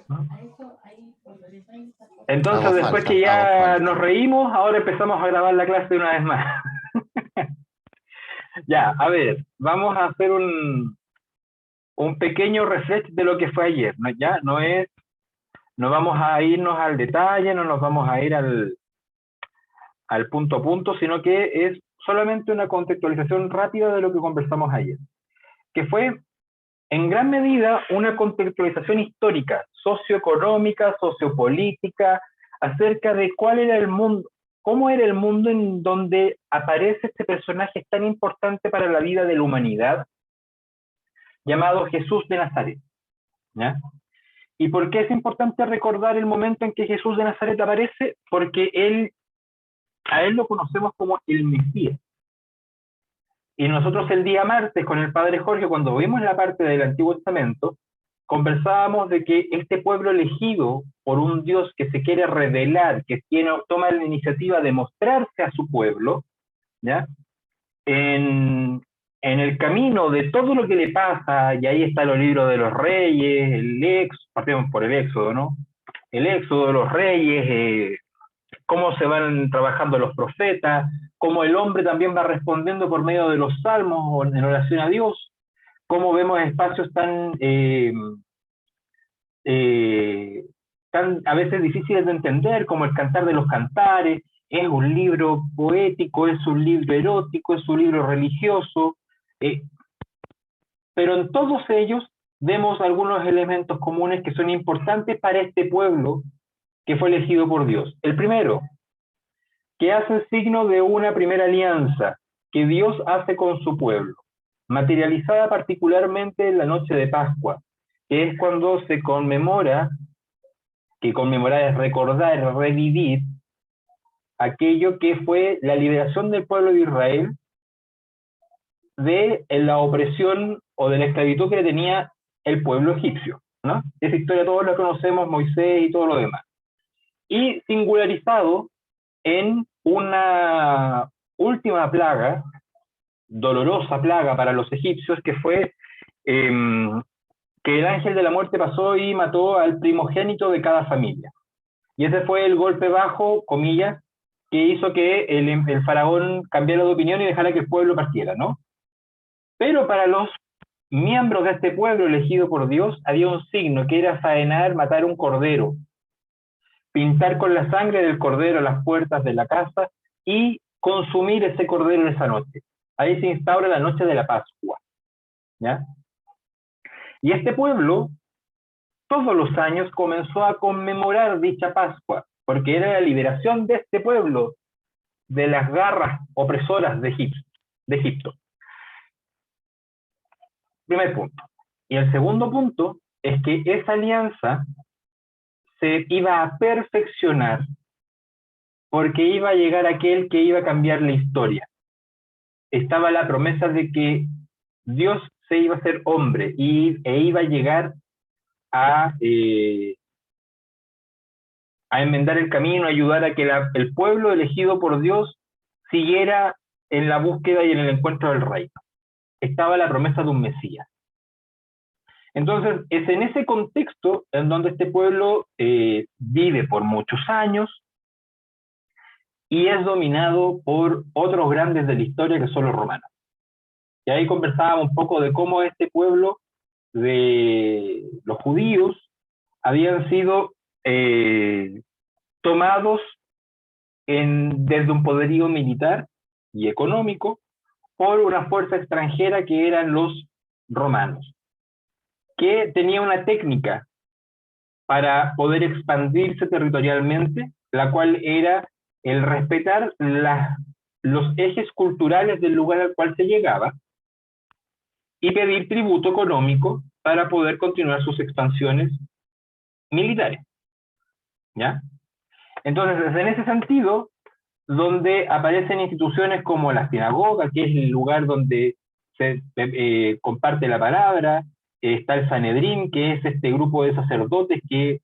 ¿no? Entonces, Hago después falta, que hago ya nos falta. reímos, ahora empezamos a grabar la clase una vez más. Ya, a ver, vamos a hacer un pequeño refresh de lo que fue ayer, ¿no? Ya, no vamos a irnos al detalle, no nos vamos a ir al punto a punto, sino que es solamente una contextualización rápida de lo que conversamos ayer, que fue en gran medida una contextualización histórica, socioeconómica, sociopolítica, acerca de cuál era el mundo, cómo era el mundo en donde aparece este personaje tan importante para la vida de la humanidad, llamado Jesús de Nazaret. ¿Ya? ¿Y por qué es importante recordar el momento en que Jesús de Nazaret aparece? Porque a él lo conocemos como el Mesías. Y nosotros el día martes con el padre Jorge, cuando vimos la parte del Antiguo Testamento, conversábamos de que este pueblo elegido por un Dios que se quiere revelar, que toma la iniciativa de mostrarse a su pueblo, ¿ya? En el camino de todo lo que le pasa, y ahí está los libros de los reyes, partimos por el Éxodo, ¿no? El Éxodo de los reyes, cómo se van trabajando los profetas, cómo el hombre también va respondiendo por medio de los salmos o en oración a Dios, cómo vemos espacios tan a veces difíciles de entender, como el Cantar de los Cantares. Es un libro poético, es un libro erótico, es un libro religioso, eh, pero en todos ellos vemos algunos elementos comunes que son importantes para este pueblo que fue elegido por Dios. El primero, que hace el signo de una primera alianza que Dios hace con su pueblo, materializada particularmente en la noche de Pascua, que es cuando se conmemora, que conmemorar es recordar, revivir aquello que fue la liberación del pueblo de Israel de la opresión o de la esclavitud que tenía el pueblo egipcio, ¿no? Esa historia todos la conocemos, Moisés y todo lo demás. Y singularizado en una última plaga, dolorosa plaga para los egipcios, que fue que el ángel de la muerte pasó y mató al primogénito de cada familia. Y ese fue el golpe bajo, comillas, que hizo que el faraón cambiara de opinión y dejara que el pueblo partiera, ¿no? Pero para los miembros de este pueblo elegido por Dios había un signo que era faenar, matar un cordero, pintar con la sangre del cordero las puertas de la casa y consumir ese cordero esa noche. Ahí se instaura la noche de la Pascua, ¿ya? Y este pueblo todos los años comenzó a conmemorar dicha Pascua, porque era la liberación de este pueblo de las garras opresoras de Egipto. Primer punto. Y el segundo punto es que esa alianza se iba a perfeccionar porque iba a llegar aquel que iba a cambiar la historia. Estaba la promesa de que Dios se iba a hacer hombre e iba a llegar a, eh, a enmendar el camino, a ayudar a que el pueblo elegido por Dios siguiera en la búsqueda y en el encuentro del reino. Estaba la promesa de un Mesías. Entonces, es en ese contexto en donde este pueblo vive por muchos años y es dominado por otros grandes de la historia que son los romanos. Y ahí conversábamos un poco de cómo este pueblo de los judíos habían sido tomados desde un poderío militar y económico por una fuerza extranjera que eran los romanos, que tenía una técnica para poder expandirse territorialmente, la cual era el respetar los ejes culturales del lugar al cual se llegaba y pedir tributo económico para poder continuar sus expansiones militares, ¿ya? Entonces, es en ese sentido donde aparecen instituciones como la sinagoga, que es el lugar donde se comparte la palabra, está el Sanedrín, que es este grupo de sacerdotes que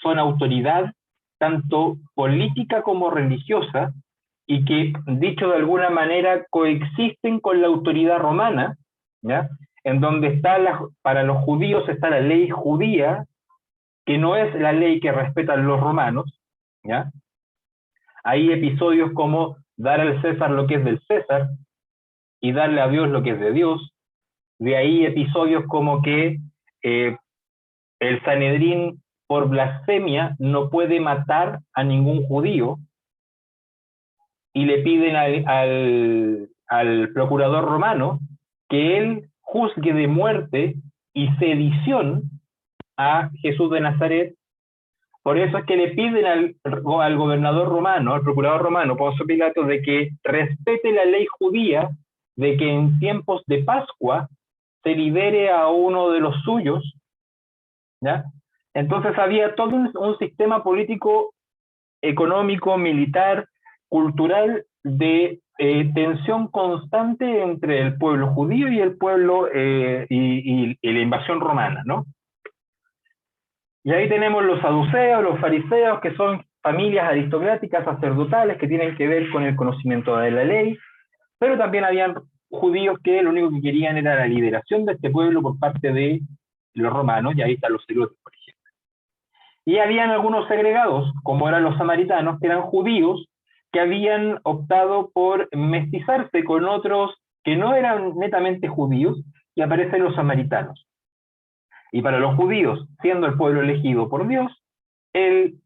son autoridad tanto política como religiosa y que, dicho de alguna manera, coexisten con la autoridad romana, ¿ya? En donde está para los judíos está la ley judía, que no es la ley que respetan los romanos, ¿ya? Hay episodios como dar al César lo que es del César y darle a Dios lo que es de Dios. De ahí episodios como que el Sanedrín por blasfemia no puede matar a ningún judío y le piden al procurador romano que él juzgue de muerte y sedición a Jesús de Nazaret. Por eso es que le piden al gobernador romano, al procurador romano, Poncio Pilato, de que respete la ley judía, de que en tiempos de Pascua se libere a uno de los suyos, ¿ya? Entonces había todo un sistema político, económico, militar, cultural, de tensión constante entre el pueblo judío y el pueblo y la invasión romana, ¿no? Y ahí tenemos los saduceos, los fariseos, que son familias aristocráticas, sacerdotales, que tienen que ver con el conocimiento de la ley, pero también habían judíos que lo único que querían era la liberación de este pueblo por parte de los romanos, y ahí están los celotes, por ejemplo. Y habían algunos segregados, como eran los samaritanos, que eran judíos, que habían optado por mestizarse con otros que no eran netamente judíos, y aparecen los samaritanos. Y para los judíos, siendo el pueblo elegido por Dios, él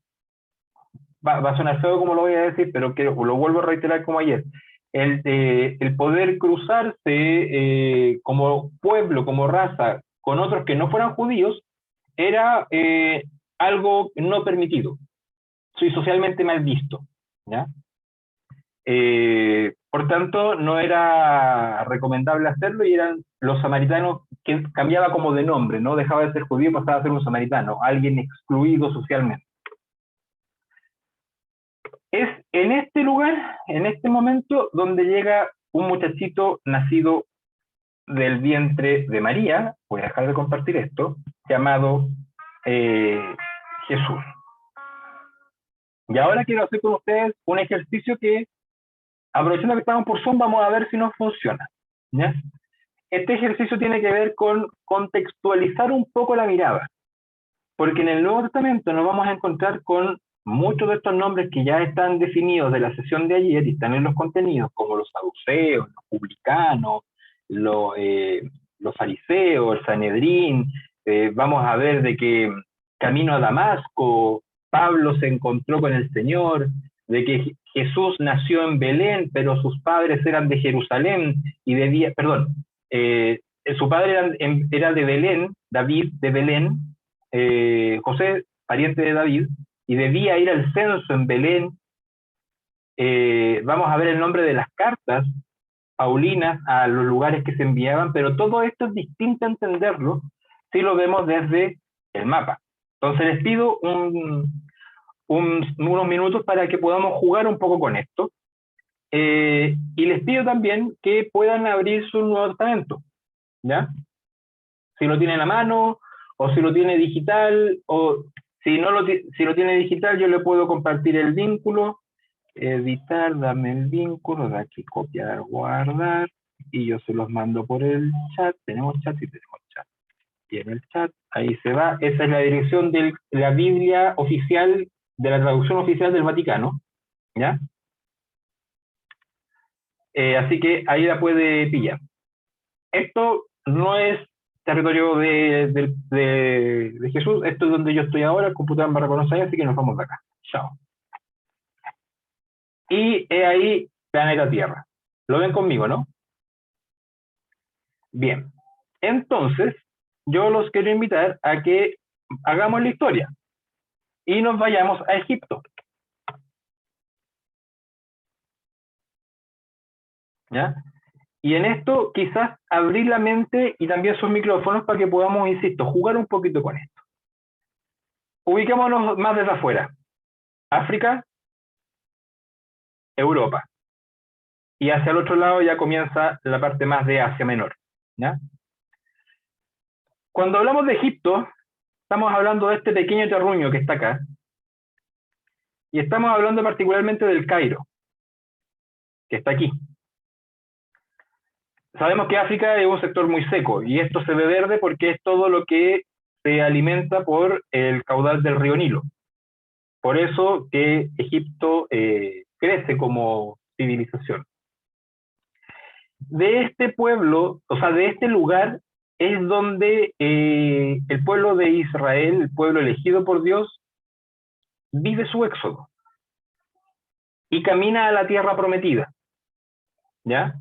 va a sonar feo como lo voy a decir, pero que lo vuelvo a reiterar como ayer, el poder cruzarse como pueblo, como raza, con otros que no fueran judíos, era algo no permitido, y socialmente mal visto, ¿ya? Por tanto, no era recomendable hacerlo y eran los samaritanos, que cambiaba como de nombre, no dejaba de ser judío, pasaba a ser un samaritano, alguien excluido socialmente. Es en este lugar, en este momento, donde llega un muchachito nacido del vientre de María, voy a dejar de compartir esto, llamado Jesús. Y ahora quiero hacer con ustedes un ejercicio que, aprovechando que estamos por Zoom, vamos a ver si nos funciona, ¿ya? Este ejercicio tiene que ver con contextualizar un poco la mirada, porque en el Nuevo Testamento nos vamos a encontrar con muchos de estos nombres que ya están definidos de la sesión de ayer y están en los contenidos, como los saduceos, los publicanos, los fariseos, el Sanedrín. Vamos a ver de que camino a Damasco, Pablo se encontró con el Señor, de que Jesús nació en Belén, pero sus padres eran de Jerusalén y debía, perdón, su padre era de Belén, David de Belén, José, pariente de David, y debía ir al censo en Belén. Vamos a ver el nombre de las cartas paulinas a los lugares que se enviaban, pero todo esto es distinto a entenderlo si lo vemos desde el mapa. Entonces les pido unos minutos para que podamos jugar un poco con esto. Y les pido también que puedan abrir su Nuevo Testamento, ¿ya? Si lo tienen a mano, o si lo tiene digital, o si lo tiene digital, yo le puedo compartir el vínculo, editar, dame el vínculo, de aquí copiar, guardar, y yo se los mando por el chat. Tenemos chat y tenemos chat. Y en el chat, ahí se va. Esa es la dirección de la Biblia oficial, de la traducción oficial del Vaticano, ¿ya? Así que ahí la puede pillar. Esto no es territorio de Jesús, esto es donde yo estoy ahora, el computador me reconoce ahí, así que nos vamos de acá. Chao. Y ahí planeta Tierra. ¿Lo ven conmigo, no? Bien. Entonces, yo los quiero invitar a que hagamos la historia y nos vayamos a Egipto. ¿Ya? Y en esto quizás abrir la mente y también sus micrófonos para que podamos, insisto, jugar un poquito con esto. Ubiquémonos más desde afuera. África, Europa. Y hacia el otro lado ya comienza la parte más de Asia Menor, ¿ya? Cuando hablamos de Egipto, estamos hablando de este pequeño terruño que está acá, y estamos hablando particularmente del Cairo, que está aquí. Sabemos que África es un sector muy seco, y esto se ve verde porque es todo lo que se alimenta por el caudal del río Nilo. Por eso que Egipto crece como civilización. De este pueblo, o sea, de este lugar, es donde el pueblo de Israel, el pueblo elegido por Dios, vive su éxodo y camina a la tierra prometida. ¿Ya?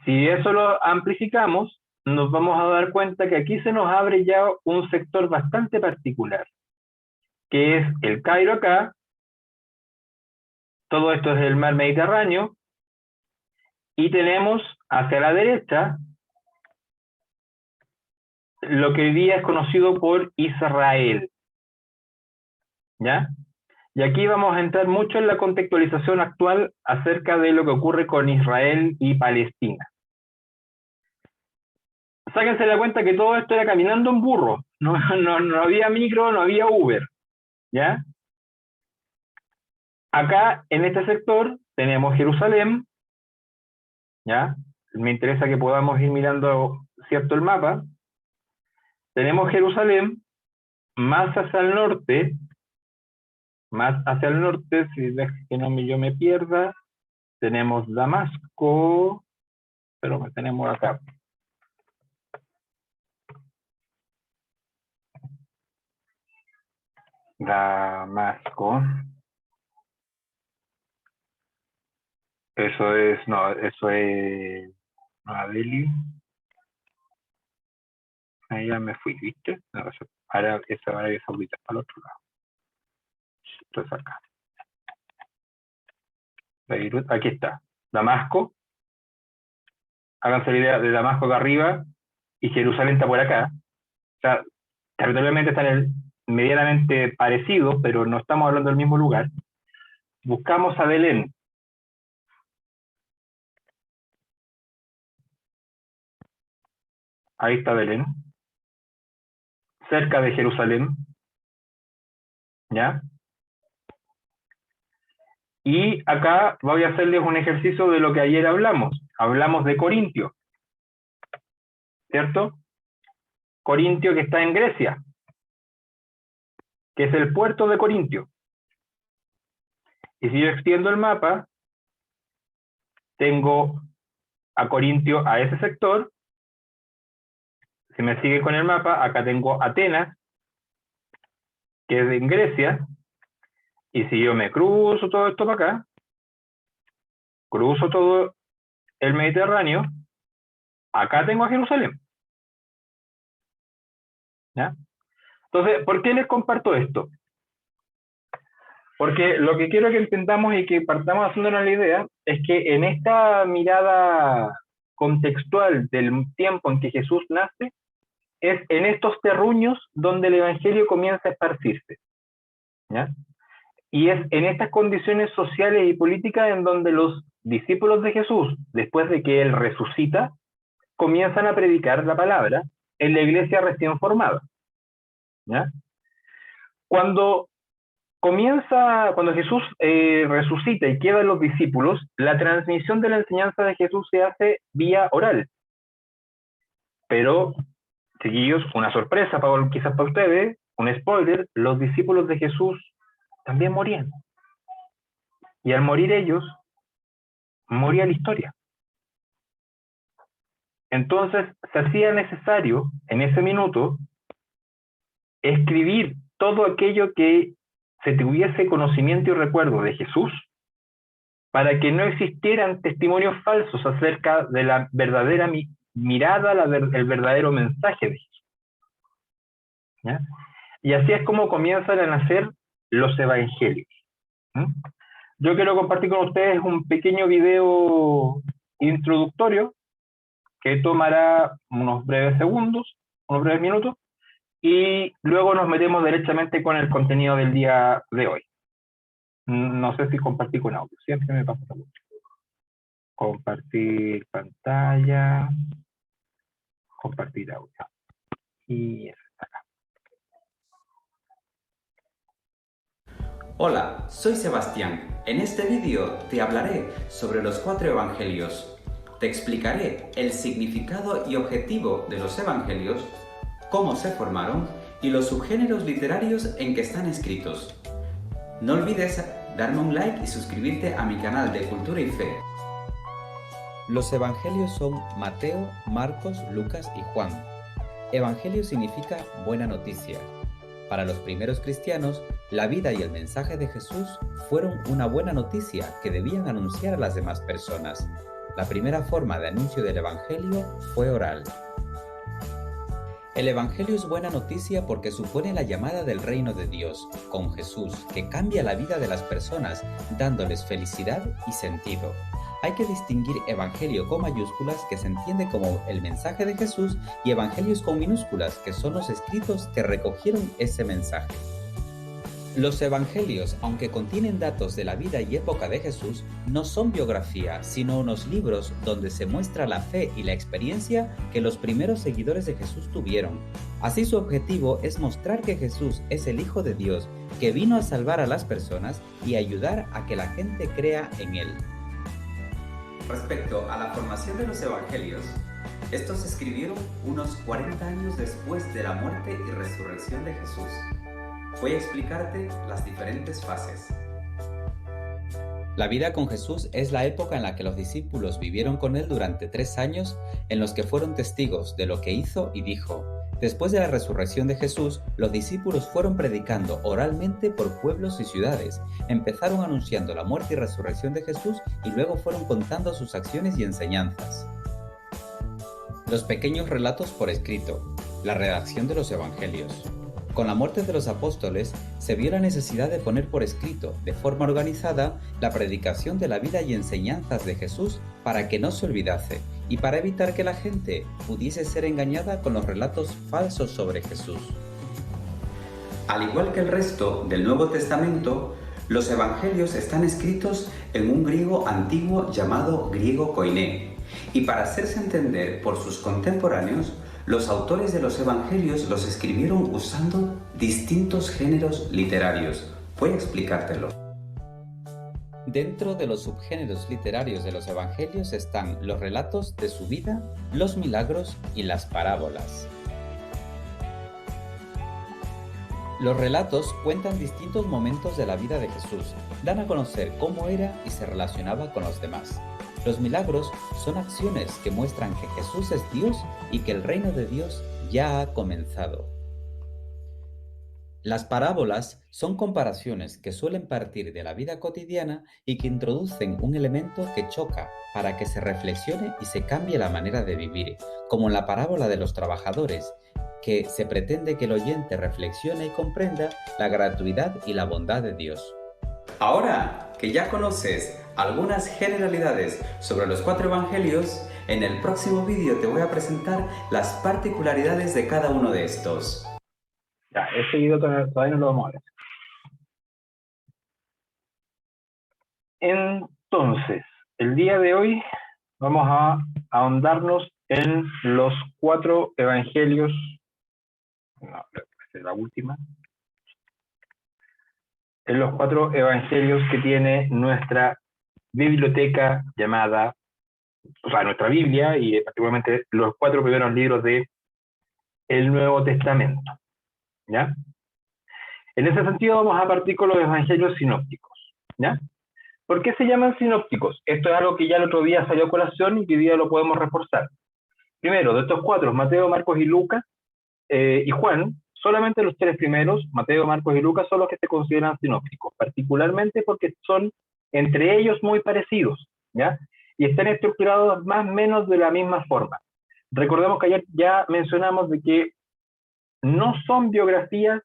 Si eso lo amplificamos, nos vamos a dar cuenta que aquí se nos abre ya un sector bastante particular, que es el Cairo acá, todo esto es el mar Mediterráneo, y tenemos hacia la derecha lo que hoy día es conocido por Israel. ¿Ya? Y aquí vamos a entrar mucho en la contextualización actual acerca de lo que ocurre con Israel y Palestina. Sáquense la cuenta que todo esto era caminando en burro, no había micro, no había Uber, ¿ya? Acá, en este sector, tenemos Jerusalén, ¿ya? Me interesa que podamos ir mirando, ¿cierto?, el mapa. Tenemos Jerusalén, más hacia el norte, si dejas que yo me pierda, tenemos Damasco, pero tenemos acá. Damasco. Eso es Nueva Delhi. Ahí ya me fui, ¿viste? No, ahora esa Arabia Saudita, para el otro lado. Esto es acá. Beirut, aquí está. Damasco. Háganse la idea de Damasco acá arriba y Jerusalén está por acá. O sea, territorialmente están medianamente parecidos, pero no estamos hablando del mismo lugar. Buscamos a Belén. Ahí está Belén. Cerca de Jerusalén. ¿Ya? Y acá voy a hacerles un ejercicio de lo que ayer hablamos. Hablamos de Corintio, ¿cierto? Corintio que está en Grecia, que es el puerto de Corintio. Y si yo extiendo el mapa, tengo a Corintio a ese sector. Si me sigue con el mapa, acá tengo Atenas, que es en Grecia. Y si yo me cruzo todo esto para acá, cruzo todo el Mediterráneo, acá tengo a Jerusalén. ¿Ya? Entonces, ¿por qué les comparto esto? Porque lo que quiero que entendamos y que partamos haciéndonos la idea es que en esta mirada contextual del tiempo en que Jesús nace, es en estos terruños donde el Evangelio comienza a esparcirse. ¿Ya? Y es en estas condiciones sociales y políticas en donde los discípulos de Jesús, después de que Él resucita, comienzan a predicar la palabra en la iglesia recién formada. ¿Ya? Cuando Jesús resucita y quedan los discípulos, la transmisión de la enseñanza de Jesús se hace vía oral. Pero, chiquillos, una sorpresa quizás para ustedes, un spoiler, los discípulos de Jesús también morían. Y al morir ellos, moría la historia. Entonces, se hacía necesario, en ese minuto, escribir todo aquello que se tuviese conocimiento y recuerdo de Jesús, para que no existieran testimonios falsos acerca de la verdadera mirada, el verdadero mensaje de Jesús. ¿Ya? Y así es como comienzan a nacer los evangelios. Yo quiero compartir con ustedes un pequeño video introductorio que tomará unos breves segundos, unos breves minutos, y luego nos metemos derechamente con el contenido del día de hoy. No sé si compartí con audio, siempre me pasa mucho. Compartir pantalla, compartir audio. Y eso está acá. Hola, soy Sebastián. En este vídeo te hablaré sobre los 4 evangelios. Te explicaré el significado y objetivo de los evangelios, cómo se formaron y los subgéneros literarios en que están escritos. No olvides darme un like y suscribirte a mi canal de Cultura y Fe. Los evangelios son Mateo, Marcos, Lucas y Juan. Evangelio significa buena noticia. Para los primeros cristianos, la vida y el mensaje de Jesús fueron una buena noticia que debían anunciar a las demás personas. La primera forma de anuncio del Evangelio fue oral. El Evangelio es buena noticia porque supone la llamada del reino de Dios, con Jesús, que cambia la vida de las personas, dándoles felicidad y sentido. Hay que distinguir Evangelio con mayúsculas, que se entiende como el mensaje de Jesús, y Evangelios con minúsculas, que son los escritos que recogieron ese mensaje. Los Evangelios, aunque contienen datos de la vida y época de Jesús, no son biografía, sino unos libros donde se muestra la fe y la experiencia que los primeros seguidores de Jesús tuvieron. Así, su objetivo es mostrar que Jesús es el Hijo de Dios, que vino a salvar a las personas y ayudar a que la gente crea en Él. Respecto a la formación de los Evangelios, estos se escribieron unos 40 años después de la muerte y resurrección de Jesús. Voy a explicarte las diferentes fases. La vida con Jesús es la época en la que los discípulos vivieron con Él durante 3 años, en los que fueron testigos de lo que hizo y dijo. Después de la resurrección de Jesús, los discípulos fueron predicando oralmente por pueblos y ciudades. Empezaron anunciando la muerte y resurrección de Jesús y luego fueron contando sus acciones y enseñanzas. Los pequeños relatos por escrito. La redacción de los Evangelios. Con la muerte de los apóstoles, se vio la necesidad de poner por escrito, de forma organizada, la predicación de la vida y enseñanzas de Jesús para que no se olvidase y para evitar que la gente pudiese ser engañada con los relatos falsos sobre Jesús. Al igual que el resto del Nuevo Testamento, los Evangelios están escritos en un griego antiguo llamado griego koiné, y para hacerse entender por sus contemporáneos, los autores de los Evangelios los escribieron usando distintos géneros literarios. Voy a explicártelo. Dentro de los subgéneros literarios de los Evangelios están los relatos de su vida, los milagros y las parábolas. Los relatos cuentan distintos momentos de la vida de Jesús, dan a conocer cómo era y se relacionaba con los demás. Los milagros son acciones que muestran que Jesús es Dios y que el reino de Dios ya ha comenzado. Las parábolas son comparaciones que suelen partir de la vida cotidiana y que introducen un elemento que choca para que se reflexione y se cambie la manera de vivir, como en la parábola de los trabajadores, que se pretende que el oyente reflexione y comprenda la gratuidad y la bondad de Dios. Ahora que ya conoces algunas generalidades sobre los 4 evangelios, en el próximo vídeo te voy a presentar las particularidades de cada uno de estos. Ya, ese video todavía no lo vamos a ver. Entonces, el día de hoy vamos a ahondarnos en los 4 evangelios. No, es la última. En los 4 evangelios que tiene nuestra biblioteca llamada, o sea, nuestra Biblia, y particularmente los 4 primeros libros de el Nuevo Testamento. ¿Ya? En ese sentido vamos a partir con los evangelios sinópticos. ¿Ya? ¿Por qué se llaman sinópticos? Esto es algo que ya el otro día salió a colación y que hoy día lo podemos reforzar. Primero, de estos 4, Mateo, Marcos y Lucas y Juan, solamente los 3 primeros, Mateo, Marcos y Lucas, son los que se consideran sinópticos, particularmente porque son entre ellos muy parecidos, ¿ya? Y están estructurados más o menos de la misma forma. Recordemos que ayer ya mencionamos de que no son biografías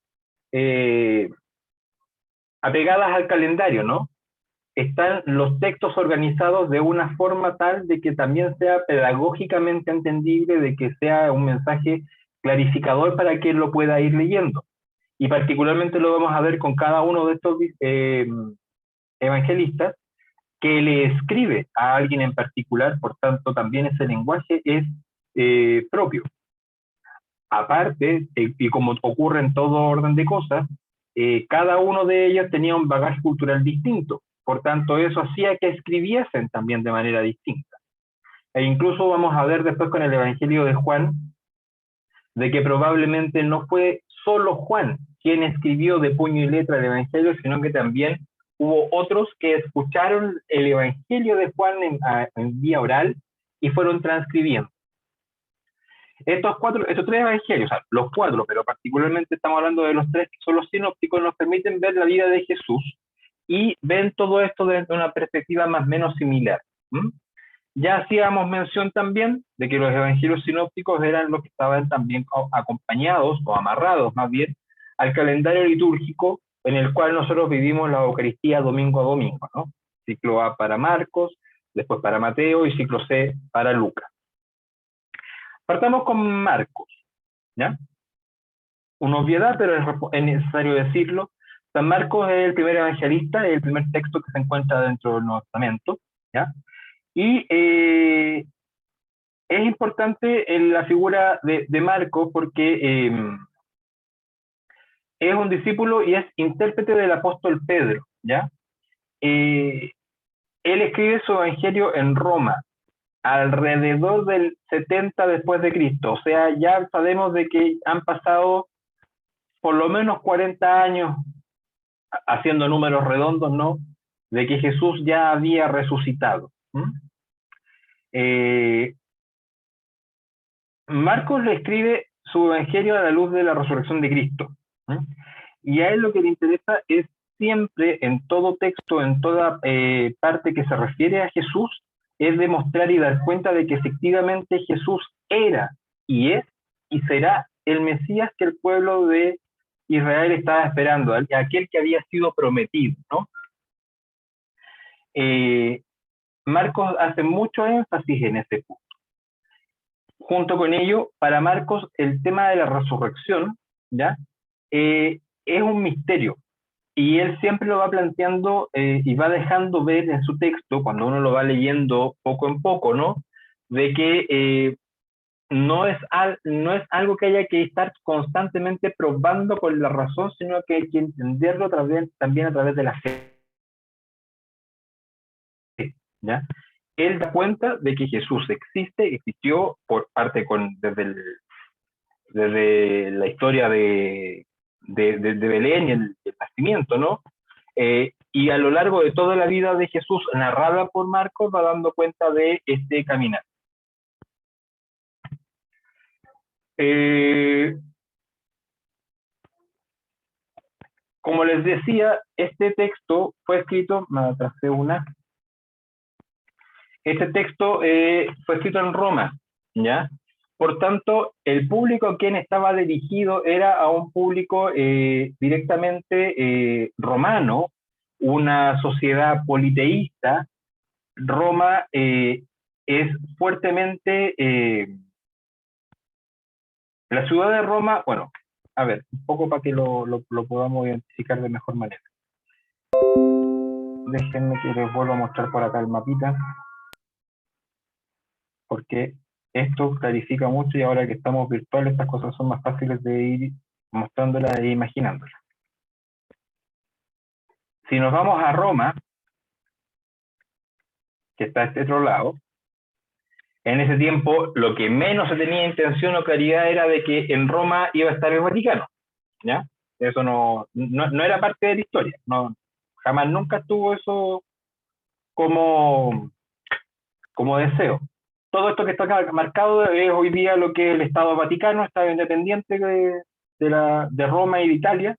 apegadas al calendario, ¿no? Están los textos organizados de una forma tal de que también sea pedagógicamente entendible, de que sea un mensaje clarificador para quien lo pueda ir leyendo. Y particularmente lo vamos a ver con cada uno de estos evangelistas, que le escribe a alguien en particular, por tanto también ese lenguaje es propio. Aparte, y como ocurre en todo orden de cosas, cada uno de ellos tenía un bagaje cultural distinto, por tanto eso hacía que escribiesen también de manera distinta. E incluso vamos a ver después con el Evangelio de Juan, de que probablemente no fue solo Juan quien escribió de puño y letra el Evangelio, sino que también hubo otros que escucharon el Evangelio de Juan en vía oral y fueron transcribiendo. Estos tres evangelios, o sea, los cuatro, pero particularmente estamos hablando de los tres que son los sinópticos, nos permiten ver la vida de Jesús y ven todo esto desde una perspectiva más o menos similar. Ya hacíamos mención también de que los evangelios sinópticos eran los que estaban también acompañados o amarrados más bien al calendario litúrgico en el cual nosotros vivimos la Eucaristía domingo a domingo, ¿no? Ciclo A para Marcos, después para Mateo y ciclo C para Lucas. Partamos con Marcos, ¿ya? Una obviedad, pero es necesario decirlo. San Marcos es el primer evangelista, es el primer texto que se encuentra dentro del Nuevo Testamento, ¿ya? Y es importante en la figura de Marcos porque es un discípulo y es intérprete del apóstol Pedro, ¿ya? Él escribe su evangelio en Roma, alrededor del 70 después de Cristo, o sea, ya sabemos de que han pasado por lo menos 40 años, haciendo números redondos, ¿no?, de que Jesús ya había resucitado. Marcos le escribe su evangelio a la luz de la resurrección de Cristo, y a él lo que le interesa es siempre, en todo texto, en toda parte que se refiere a Jesús, es demostrar y dar cuenta de que efectivamente Jesús era y es y será el Mesías que el pueblo de Israel estaba esperando, aquel que había sido prometido, ¿no? Marcos hace mucho énfasis en ese punto. Junto con ello, para Marcos, el tema de la resurrección, ¿ya? Es un misterio. Y él siempre lo va planteando y va dejando ver en su texto, cuando uno lo va leyendo poco en poco, ¿no?, de que no es algo que haya que estar constantemente probando con la razón, sino que hay que entenderlo también a través de la fe, ¿ya? Él da cuenta de que Jesús existió por parte desde la historia de Belén y el nacimiento, ¿no? Y a lo largo de toda la vida de Jesús, narrada por Marcos, va dando cuenta de este caminar. Como les decía, este texto fue escrito, me atrasé este texto fue escrito en Roma, ¿ya? Por tanto, el público a quien estaba dirigido era a un público directamente romano, una sociedad politeísta. Roma es fuertemente... la ciudad de Roma, bueno, a ver, un poco para que lo podamos identificar de mejor manera. Déjenme que les vuelva a mostrar por acá el mapita, porque esto clarifica mucho y ahora que estamos virtuales estas cosas son más fáciles de ir mostrándolas e imaginándolas. Si nos vamos a Roma, que está a este otro lado, en ese tiempo lo que menos se tenía intención o claridad era de que en Roma iba a estar el Vaticano, ¿ya? Eso no era parte de la historia, jamás nunca tuvo eso como deseo. Todo esto que está marcado es hoy día lo que es el Estado Vaticano, Estado independiente de Roma y de Italia,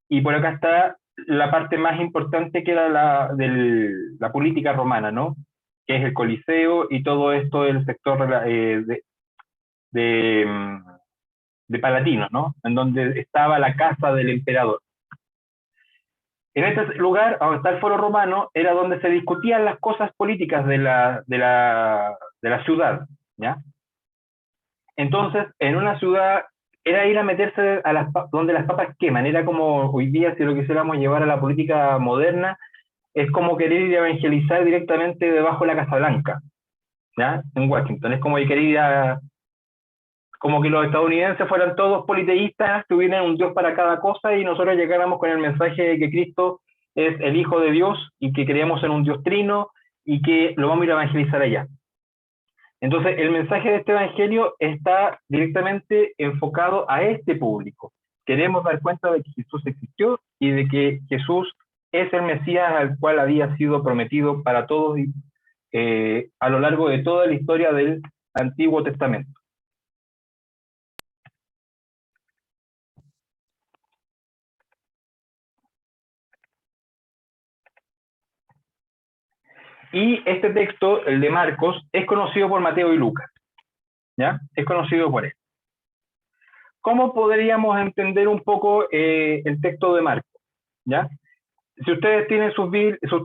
y por acá está la parte más importante que era la política romana, ¿no?, que es el Coliseo y todo esto del sector de Palatino, ¿no?, en donde estaba la casa del emperador. En este lugar, donde está el Foro Romano, era donde se discutían las cosas políticas de la ciudad, ¿ya? Entonces, en una ciudad, era ir a meterse donde las papas queman, era como hoy día, si lo quisiéramos llevar a la política moderna, es como querer ir a evangelizar directamente debajo de la Casa Blanca, ¿ya?, en Washington. Es como querer ir como que los estadounidenses fueran todos politeístas, tuvieran un Dios para cada cosa y nosotros llegáramos con el mensaje de que Cristo es el Hijo de Dios y que creemos en un Dios trino y que lo vamos a ir a evangelizar allá. Entonces, el mensaje de este evangelio está directamente enfocado a este público. Queremos dar cuenta de que Jesús existió y de que Jesús es el Mesías al cual había sido prometido para todos a lo largo de toda la historia del Antiguo Testamento. Y este texto, el de Marcos, es conocido por Mateo y Lucas, ¿ya? Es conocido por él. ¿Cómo podríamos entender un poco el texto de Marcos? ¿Ya? Si ustedes tienen sus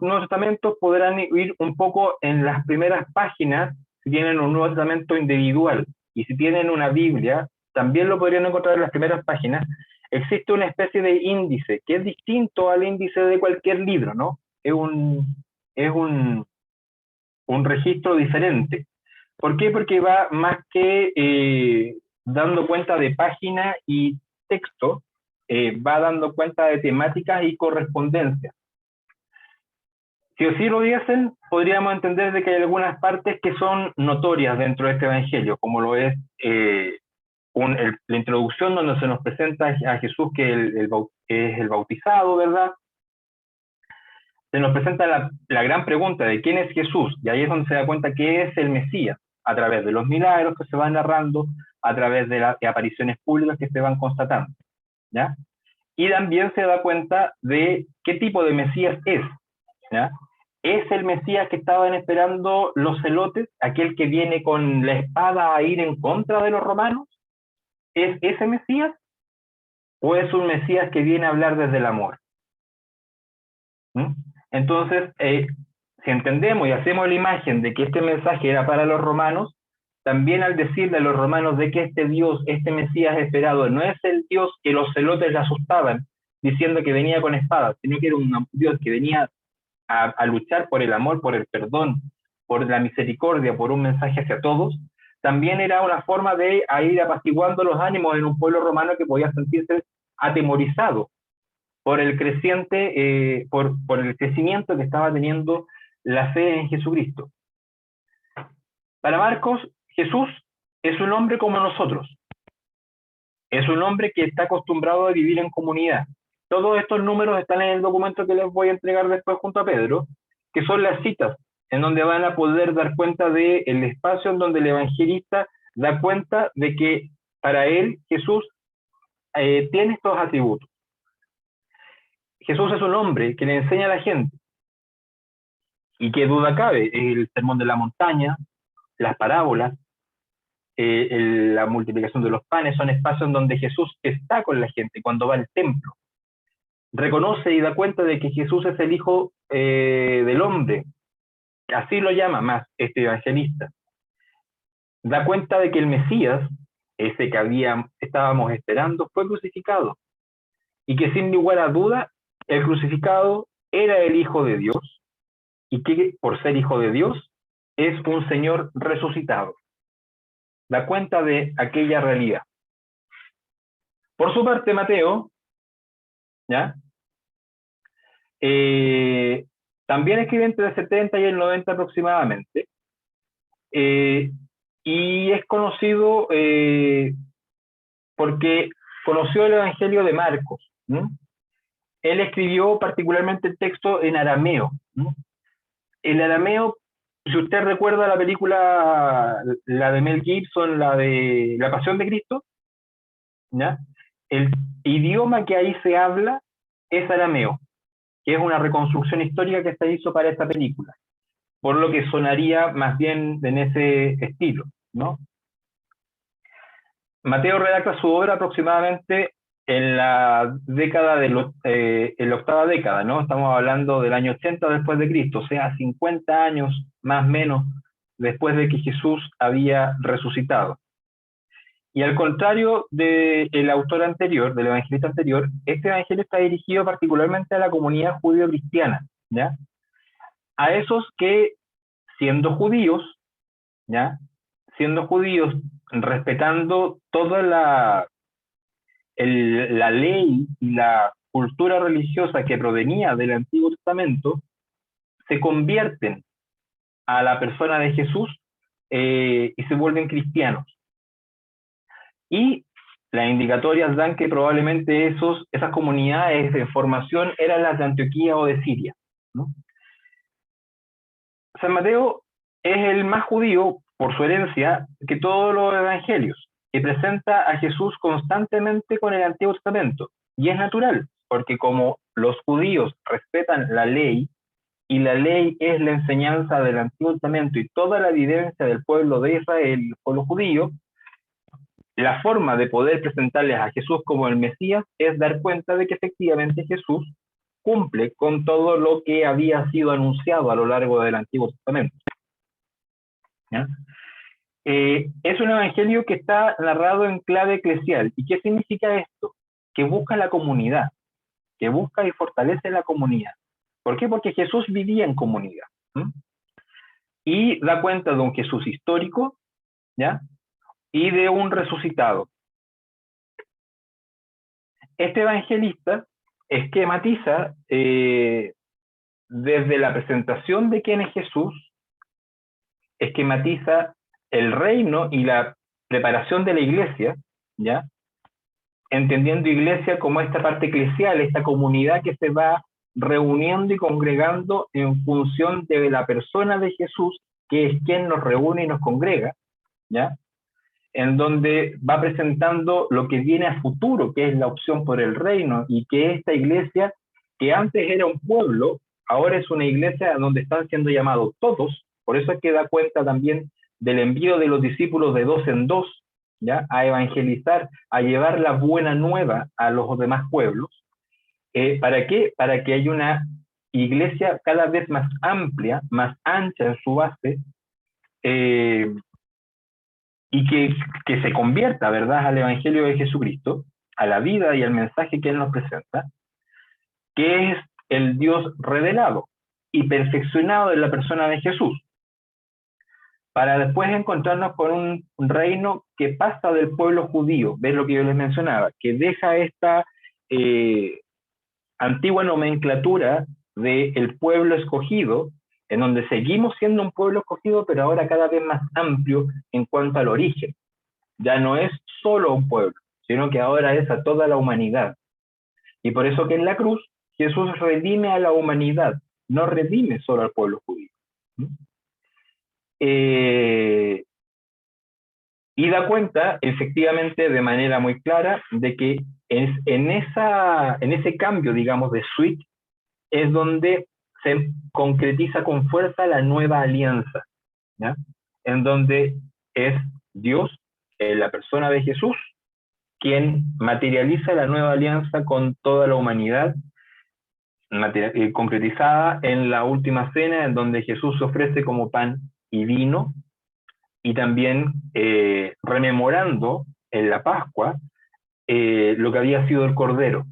Nuevos Testamentos, podrán ir un poco en las primeras páginas, si tienen un Nuevo Testamento individual, y si tienen una Biblia, también lo podrían encontrar en las primeras páginas. Existe una especie de índice, que es distinto al índice de cualquier libro, ¿no? Es un registro diferente. ¿Por qué? Porque va más que dando cuenta de página y texto, va dando cuenta de temáticas y correspondencias. Si así lo diesen, podríamos entender de que hay algunas partes que son notorias dentro de este evangelio, como lo es la introducción donde se nos presenta a Jesús que es el bautizado, ¿verdad? Se nos presenta la gran pregunta de quién es Jesús, y ahí es donde se da cuenta que es el Mesías, a través de los milagros que se van narrando, a través de las apariciones públicas que se van constatando, ¿ya? Y también se da cuenta de qué tipo de Mesías es, ¿ya? ¿Es el Mesías que estaban esperando los celotes, aquel que viene con la espada a ir en contra de los romanos? ¿Es ese Mesías? ¿O es un Mesías que viene a hablar desde el amor? ¿Mm? Entonces, si entendemos y hacemos la imagen de que este mensaje era para los romanos, también al decirle a los romanos de que este Dios, este Mesías esperado, no es el Dios que los celotes le asustaban, diciendo que venía con espadas, sino que era un Dios que venía a luchar por el amor, por el perdón, por la misericordia, por un mensaje hacia todos, también era una forma de ir apaciguando los ánimos en un pueblo romano que podía sentirse atemorizado por el por el crecimiento que estaba teniendo la fe en Jesucristo. Para Marcos, Jesús es un hombre como nosotros. Es un hombre que está acostumbrado a vivir en comunidad. Todos estos números están en el documento que les voy a entregar después junto a Pedro, que son las citas, en donde van a poder dar cuenta del espacio en donde el evangelista da cuenta de que para él Jesús tiene estos atributos. Jesús es un hombre que le enseña a la gente, y qué duda cabe, el sermón de la montaña, las parábolas, la multiplicación de los panes, son espacios en donde Jesús está con la gente cuando va al templo. Reconoce y da cuenta de que Jesús es el Hijo del Hombre, así lo llama más este evangelista. Da cuenta de que el Mesías, ese que estábamos esperando, fue crucificado, y que sin lugar a duda, el crucificado era el Hijo de Dios, y que por ser Hijo de Dios, es un Señor resucitado. Da cuenta de aquella realidad. Por su parte, Mateo, ¿ya? También escribe entre el 70 y el 90 aproximadamente, y es conocido porque conoció el Evangelio de Marcos. ¿No? Él escribió particularmente el texto en arameo. ¿No? El arameo, si usted recuerda la película, la de Mel Gibson, la de La Pasión de Cristo, ¿ya? El idioma que ahí se habla es arameo, que es una reconstrucción histórica que se hizo para esta película, por lo que sonaría más bien en ese estilo, ¿no? Mateo redacta su obra aproximadamente en la década en la octava década, ¿no? Estamos hablando del año 80 después de Cristo, o sea, 50 años más o menos después de que Jesús había resucitado. Y al contrario del autor anterior, del evangelista anterior, este evangelio está dirigido particularmente a la comunidad judío-cristiana, ¿ya? A esos que, siendo judíos, ¿ya? Siendo judíos, respetando toda la ley y la cultura religiosa que provenía del Antiguo Testamento, se convierten a la persona de Jesús y se vuelven cristianos. Y las indicatorias dan que probablemente esas comunidades de formación eran las de Antioquía o de Siria, ¿no? San Mateo es el más judío, por su herencia, que todos los evangelios, y presenta a Jesús constantemente con el Antiguo Testamento. Y es natural, porque como los judíos respetan la ley, y la ley es la enseñanza del Antiguo Testamento y toda la evidencia del pueblo de Israel, el pueblo judío, la forma de poder presentarles a Jesús como el Mesías es dar cuenta de que efectivamente Jesús cumple con todo lo que había sido anunciado a lo largo del Antiguo Testamento. ¿Ya? Es un evangelio que está narrado en clave eclesial. ¿Y qué significa esto? Que busca la comunidad, que busca y fortalece la comunidad. ¿Por qué? Porque Jesús vivía en comunidad. Y da cuenta de un Jesús histórico, ¿ya? Y de un resucitado. Este evangelista esquematiza desde la presentación de quién es Jesús, esquematiza el reino y la preparación de la iglesia, ¿ya? Entendiendo iglesia como esta parte eclesial, esta comunidad que se va reuniendo y congregando en función de la persona de Jesús, que es quien nos reúne y nos congrega, ¿ya? En donde va presentando lo que viene a futuro, que es la opción por el reino, y que esta iglesia, que antes era un pueblo, ahora es una iglesia donde están siendo llamados todos. Por eso es que da cuenta también del envío de los discípulos de dos en dos, ¿ya? A evangelizar, a llevar la buena nueva a los demás pueblos. ¿Para qué? Para que haya una iglesia cada vez más amplia, más ancha en su base, y que se convierta, ¿verdad?, al Evangelio de Jesucristo, a la vida y al mensaje que Él nos presenta, que es el Dios revelado y perfeccionado en la persona de Jesús, para después encontrarnos con un reino que pasa del pueblo judío, ves lo que yo les mencionaba, que deja esta antigua nomenclatura del pueblo escogido, en donde seguimos siendo un pueblo escogido, pero ahora cada vez más amplio en cuanto al origen. Ya no es solo un pueblo, sino que ahora es a toda la humanidad. Y por eso que en la cruz Jesús redime a la humanidad, no redime solo al pueblo judío. Y da cuenta, efectivamente, de manera muy clara, de que en ese cambio, digamos, de switch, es donde se concretiza con fuerza la nueva alianza, ¿ya? En donde es Dios, la persona de Jesús, quien materializa la nueva alianza con toda la humanidad, concretizada en la última cena, en donde Jesús se ofrece como pan y vino, y también rememorando en la Pascua lo que había sido el Cordero,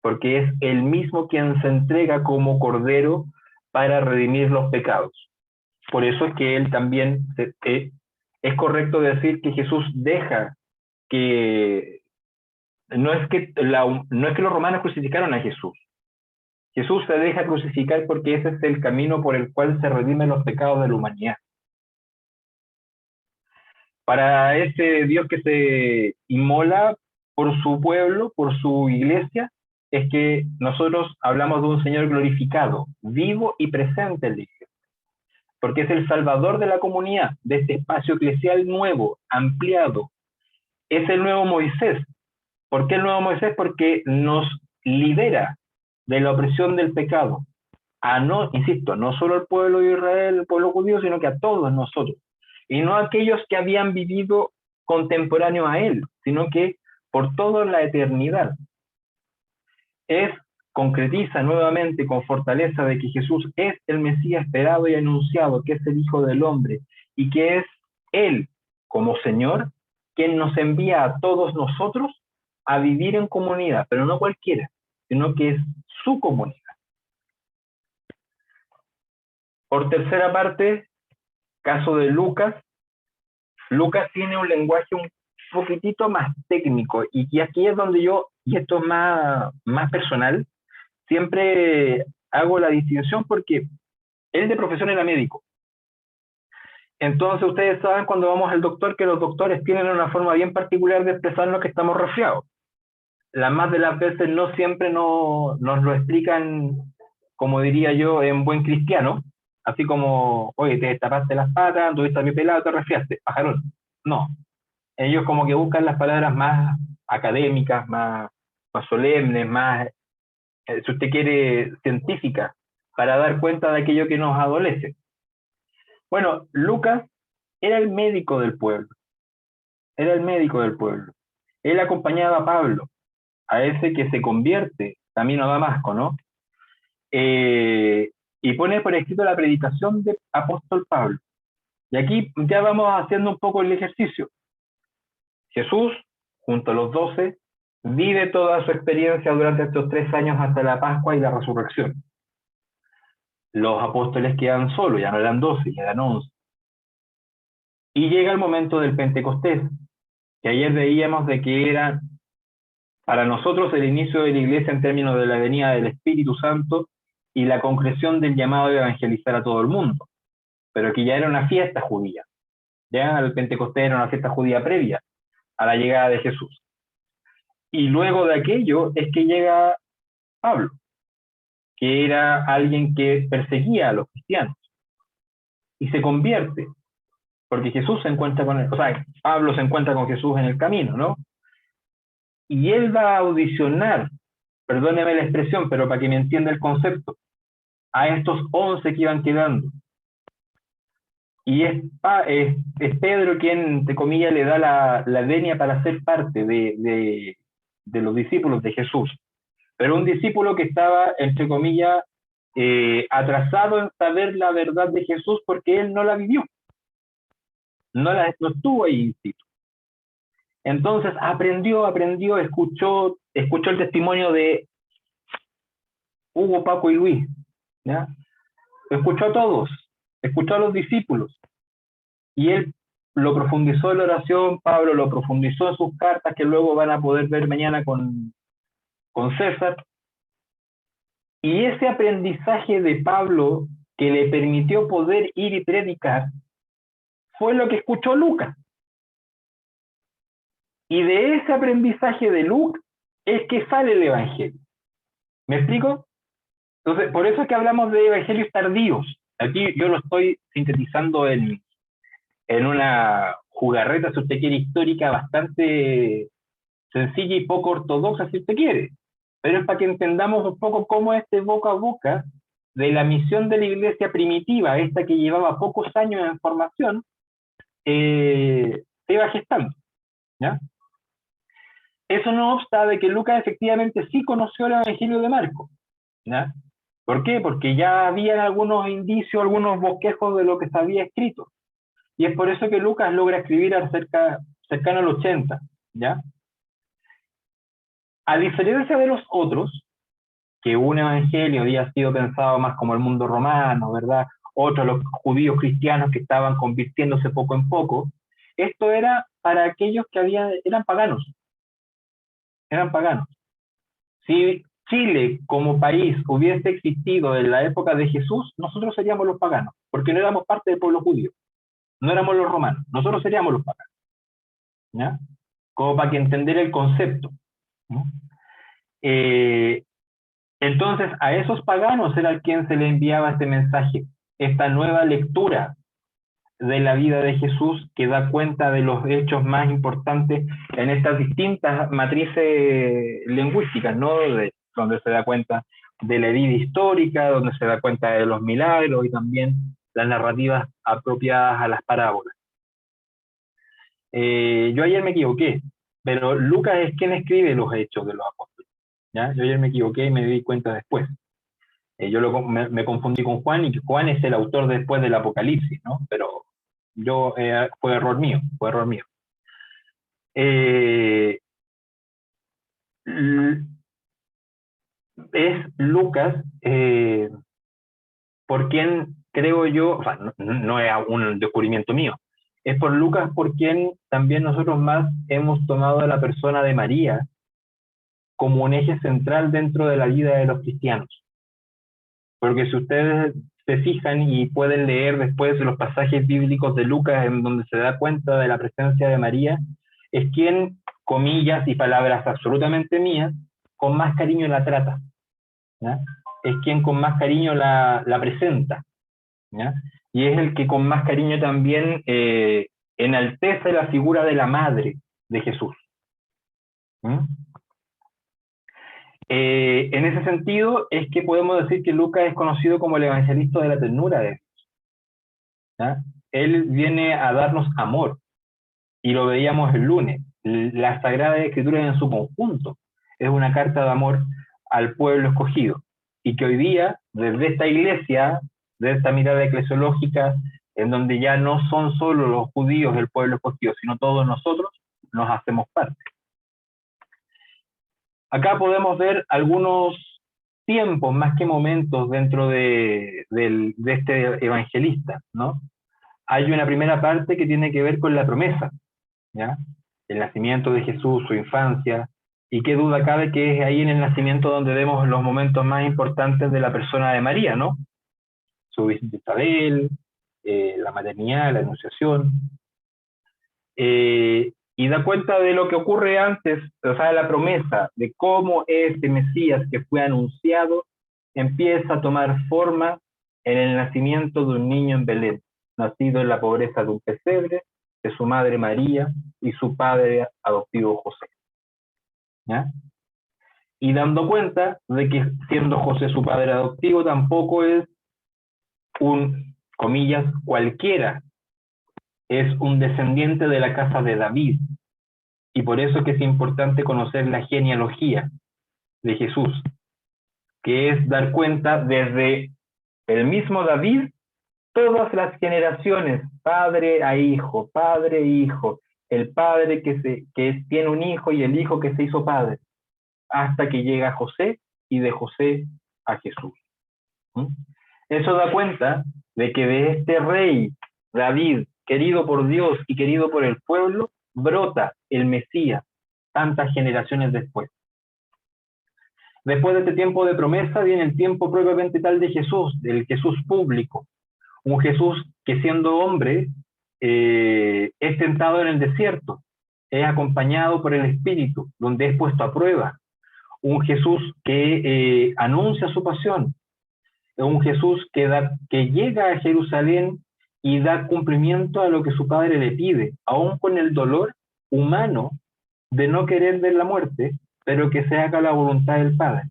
porque es él mismo quien se entrega como Cordero para redimir los pecados. Por eso es que él también, es correcto decir que Jesús deja que, no es que los romanos crucificaron a Jesús. Jesús se deja crucificar porque ese es el camino por el cual se redimen los pecados de la humanidad. Para ese Dios que se inmola por su pueblo, por su iglesia, es que nosotros hablamos de un Señor glorificado, vivo y presente en la iglesia, porque es el salvador de la comunidad, de este espacio eclesial nuevo, ampliado. Es el nuevo Moisés. ¿Por qué el nuevo Moisés? Porque nos libera de la opresión del pecado. Insisto, no solo al pueblo de Israel, el pueblo judío, sino que a todos nosotros. Y no a aquellos que habían vivido contemporáneo a él, sino que por toda la eternidad. Concretiza nuevamente con fortaleza de que Jesús es el Mesías esperado y anunciado, que es el Hijo del Hombre, y que es Él, como Señor, quien nos envía a todos nosotros a vivir en comunidad, pero no cualquiera, sino que es su comunidad. Por tercera parte, caso de Lucas. Lucas tiene un lenguaje un poquitito más técnico, y aquí es donde yo, y esto es más personal, siempre hago la distinción porque él de profesión era médico. Entonces ustedes saben cuando vamos al doctor que los doctores tienen una forma bien particular de expresarnos que estamos resfriados. La más de las veces no siempre nos lo explican, como diría yo, en buen cristiano, así como, oye, te tapaste las patas, tuviste a mi pelado, te resfriaste, pajarón. No, ellos como que buscan las palabras más académicas, más solemnes, más, si usted quiere, científicas, para dar cuenta de aquello que nos adolece. Bueno, Lucas era el médico del pueblo, era el médico del pueblo. Él acompañaba a Pablo, a ese que se convierte camino a Damasco, ¿no? Y pone por escrito la predicación del apóstol Pablo. Y aquí ya vamos haciendo un poco el ejercicio. Jesús, junto a los 12, vive toda su experiencia durante estos 3 años hasta la Pascua y la resurrección. Los apóstoles quedan solos, ya no eran 12, ya eran 11. Y llega el momento del Pentecostés, que ayer veíamos de que era para nosotros el inicio de la iglesia en términos de la venida del Espíritu Santo y la concreción del llamado de evangelizar a todo el mundo. Pero que ya era una fiesta judía. Ya el Pentecostés era una fiesta judía previa a la llegada de Jesús. Y luego de aquello es que llega Pablo, que era alguien que perseguía a los cristianos y se convierte, porque Jesús se encuentra con él, o sea, Pablo se encuentra con Jesús en el camino, ¿no? Y él va a audicionar, perdóneme la expresión, pero para que me entienda el concepto, a estos 11 que iban quedando. Y es Pedro quien, entre comillas, le da la venia para ser parte de los discípulos de Jesús. Pero un discípulo que estaba, entre comillas, atrasado en saber la verdad de Jesús porque él no la vivió. No estuvo ahí in situ. Entonces aprendió, escuchó el testimonio de Hugo, Paco y Luis, ¿ya? Escuchó a todos, escuchó a los discípulos, y él lo profundizó en la oración, Pablo lo profundizó en sus cartas, que luego van a poder ver mañana con César, y ese aprendizaje de Pablo que le permitió poder ir y predicar, fue lo que escuchó Lucas. Y de ese aprendizaje de Lucas es que sale el Evangelio. ¿Me explico? Entonces, por eso es que hablamos de evangelios tardíos. Aquí yo lo estoy sintetizando en una jugarreta, si usted quiere, histórica, bastante sencilla y poco ortodoxa, si usted quiere. Pero es para que entendamos un poco cómo este boca a boca de la misión de la iglesia primitiva, esta que llevaba pocos años en formación, se iba gestando, ¿ya? Eso no obsta de que Lucas efectivamente sí conoció el Evangelio de Marcos, ¿ya? ¿Por qué? Porque ya habían algunos indicios, algunos bosquejos de lo que se había escrito. Y es por eso que Lucas logra escribir cercano al 80, ¿ya? A diferencia de los otros, que un evangelio había sido pensado más como el mundo romano, ¿verdad? Otros, los judíos cristianos que estaban convirtiéndose poco en poco, esto era para aquellos que eran paganos. Eran paganos. Si Chile como país hubiese existido en la época de Jesús, nosotros seríamos los paganos, porque no éramos parte del pueblo judío, no éramos los romanos, nosotros seríamos los paganos, ¿ya? Como para que entender el concepto, ¿no? Entonces a esos paganos era a quien se le enviaba este mensaje, esta nueva lectura de la vida de Jesús que da cuenta de los hechos más importantes en estas distintas matrices lingüísticas, ¿no? Donde se da cuenta de la vida histórica, donde se da cuenta de los milagros y también las narrativas apropiadas a las parábolas. Yo ayer me equivoqué, pero Lucas es quien escribe los hechos de los apóstoles, ¿ya? Yo ayer me equivoqué y me di cuenta después. Yo me confundí con Juan, y que Juan es el autor después del Apocalipsis, ¿no? Pero fue error mío, es Lucas por quien creo yo, o sea, no es un descubrimiento mío, es por Lucas por quien también nosotros más hemos tomado a la persona de María como un eje central dentro de la vida de los cristianos. Porque si ustedes se fijan y pueden leer después los pasajes bíblicos de Lucas en donde se da cuenta de la presencia de María, es quien, comillas y palabras absolutamente mías, con más cariño la trata, ¿ya? Es quien con más cariño la presenta, ¿ya? Y es el que con más cariño también enaltece la figura de la madre de Jesús. En ese sentido es que podemos decir que Lucas es conocido como el evangelista de la ternura de Jesús, ¿ya? Él viene a darnos amor, y lo veíamos el lunes. La Sagrada Escritura en su conjunto es una carta de amor al pueblo escogido, y que hoy día, desde esta iglesia, de esta mirada eclesiológica, en donde ya no son solo los judíos el pueblo escogido, sino todos nosotros, nos hacemos parte. Acá podemos ver algunos tiempos más que momentos dentro de este evangelista, ¿no? Hay una primera parte que tiene que ver con la promesa, ¿ya? El nacimiento de Jesús, su infancia, y qué duda cabe que es ahí en el nacimiento donde vemos los momentos más importantes de la persona de María, ¿no? Su visita a Isabel, la maternidad, la anunciación, y da cuenta de lo que ocurre antes, o sea, de la promesa, de cómo este Mesías que fue anunciado empieza a tomar forma en el nacimiento de un niño en Belén, nacido en la pobreza de un pesebre, de su madre María y su padre adoptivo José, ¿ya? Y dando cuenta de que siendo José su padre adoptivo tampoco es un, comillas, cualquiera, es un descendiente de la casa de David, y por eso que es importante conocer la genealogía de Jesús, que es dar cuenta desde el mismo David, todas las generaciones, padre a hijo, el padre que tiene un hijo y el hijo que se hizo padre, hasta que llega a José y de José a Jesús. Eso da cuenta de que de este rey David, querido por Dios y querido por el pueblo, brota el Mesías tantas generaciones después. Después de este tiempo de promesa viene el tiempo propiamente tal de Jesús, del Jesús público. Un Jesús que siendo hombre es tentado en el desierto, es acompañado por el Espíritu, donde es puesto a prueba. Un Jesús que anuncia su pasión, un Jesús que llega a Jerusalén y da cumplimiento a lo que su Padre le pide, aún con el dolor humano de no querer ver la muerte, pero que se haga la voluntad del Padre.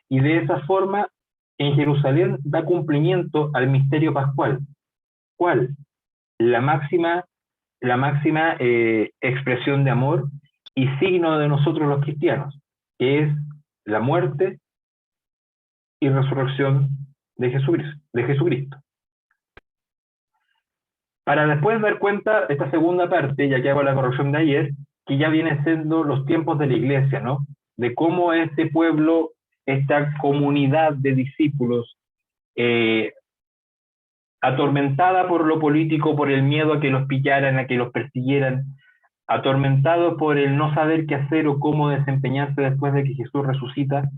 Y de esa forma, en Jerusalén da cumplimiento al misterio pascual. ¿Cuál? La máxima expresión de amor y signo de nosotros los cristianos, que es la muerte y resurrección de Jesucristo. Para después dar cuenta de esta segunda parte, ya que hago la corrección de ayer, que ya viene siendo los tiempos de la iglesia, ¿no? De cómo este pueblo, esta comunidad de discípulos, atormentada por lo político, por el miedo a que los pillaran, a que los persiguieran, atormentado por el no saber qué hacer o cómo desempeñarse después de que Jesús resucita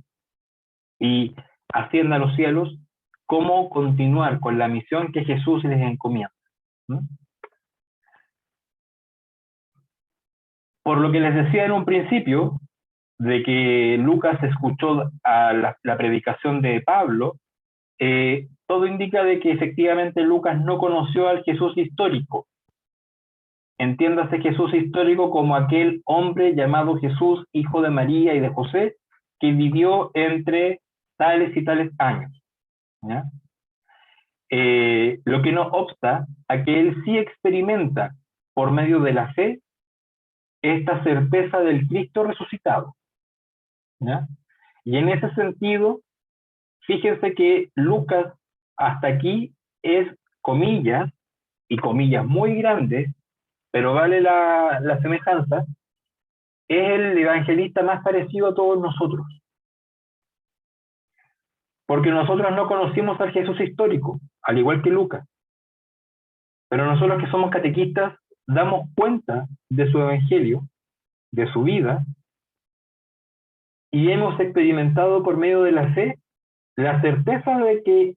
y ascienda a los cielos, cómo continuar con la misión que Jesús les encomienda, ¿no? Por lo que les decía en un principio, de que Lucas escuchó a la predicación de Pablo, todo indica de que efectivamente Lucas no conoció al Jesús histórico. Entiéndase Jesús histórico como aquel hombre llamado Jesús, hijo de María y de José, que vivió entre tales y tales años, ¿ya? Lo que no obsta a que él sí experimenta por medio de la fe esta certeza del Cristo resucitado, ¿ya? Y en ese sentido, fíjense que Lucas hasta aquí es comillas, y comillas muy grandes, pero vale la semejanza, es el evangelista más parecido a todos nosotros. Porque nosotros no conocimos al Jesús histórico, al igual que Lucas. Pero nosotros que somos catequistas damos cuenta de su evangelio, de su vida, y hemos experimentado por medio de la fe la certeza de que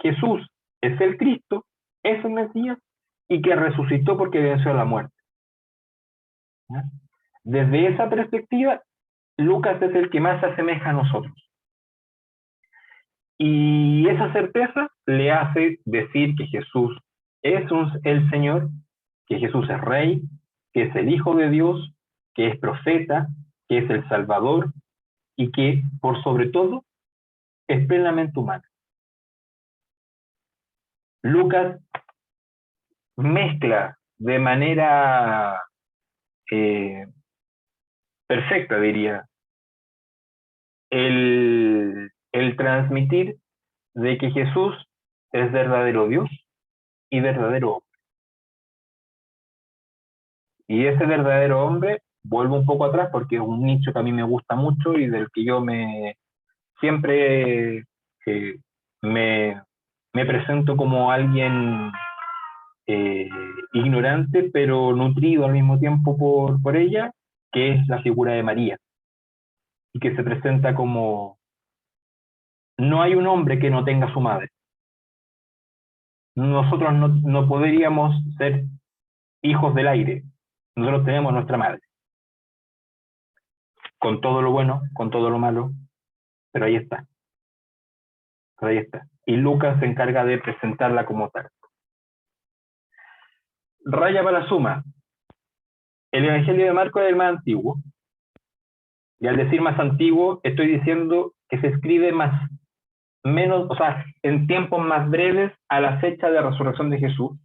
Jesús es el Cristo, es el Mesías, y que resucitó porque venció a la muerte. ¿Ya? Desde esa perspectiva, Lucas es el que más se asemeja a nosotros. Y esa certeza le hace decir que Jesús es el Señor, que Jesús es Rey, que es el Hijo de Dios, que es profeta, que es el Salvador, y que, por sobre todo, es plenamente humano. Lucas mezcla de manera perfecta, diría, el transmitir de que Jesús es verdadero Dios y verdadero hombre. Y ese verdadero hombre, vuelvo un poco atrás porque es un nicho que a mí me gusta mucho y del que yo siempre me presento como alguien ignorante, pero nutrido al mismo tiempo por ella, que es la figura de María, y que se presenta como: no hay un hombre que no tenga su madre. Nosotros no podríamos ser hijos del aire, nosotros tenemos nuestra madre, con todo lo bueno, con todo lo malo, pero ahí está. Pero ahí está. Y Lucas se encarga de presentarla como tal. Raya para la suma. El Evangelio de Marcos es el más antiguo. Y al decir más antiguo, estoy diciendo que se escribe en tiempos más breves a la fecha de resurrección de Jesús.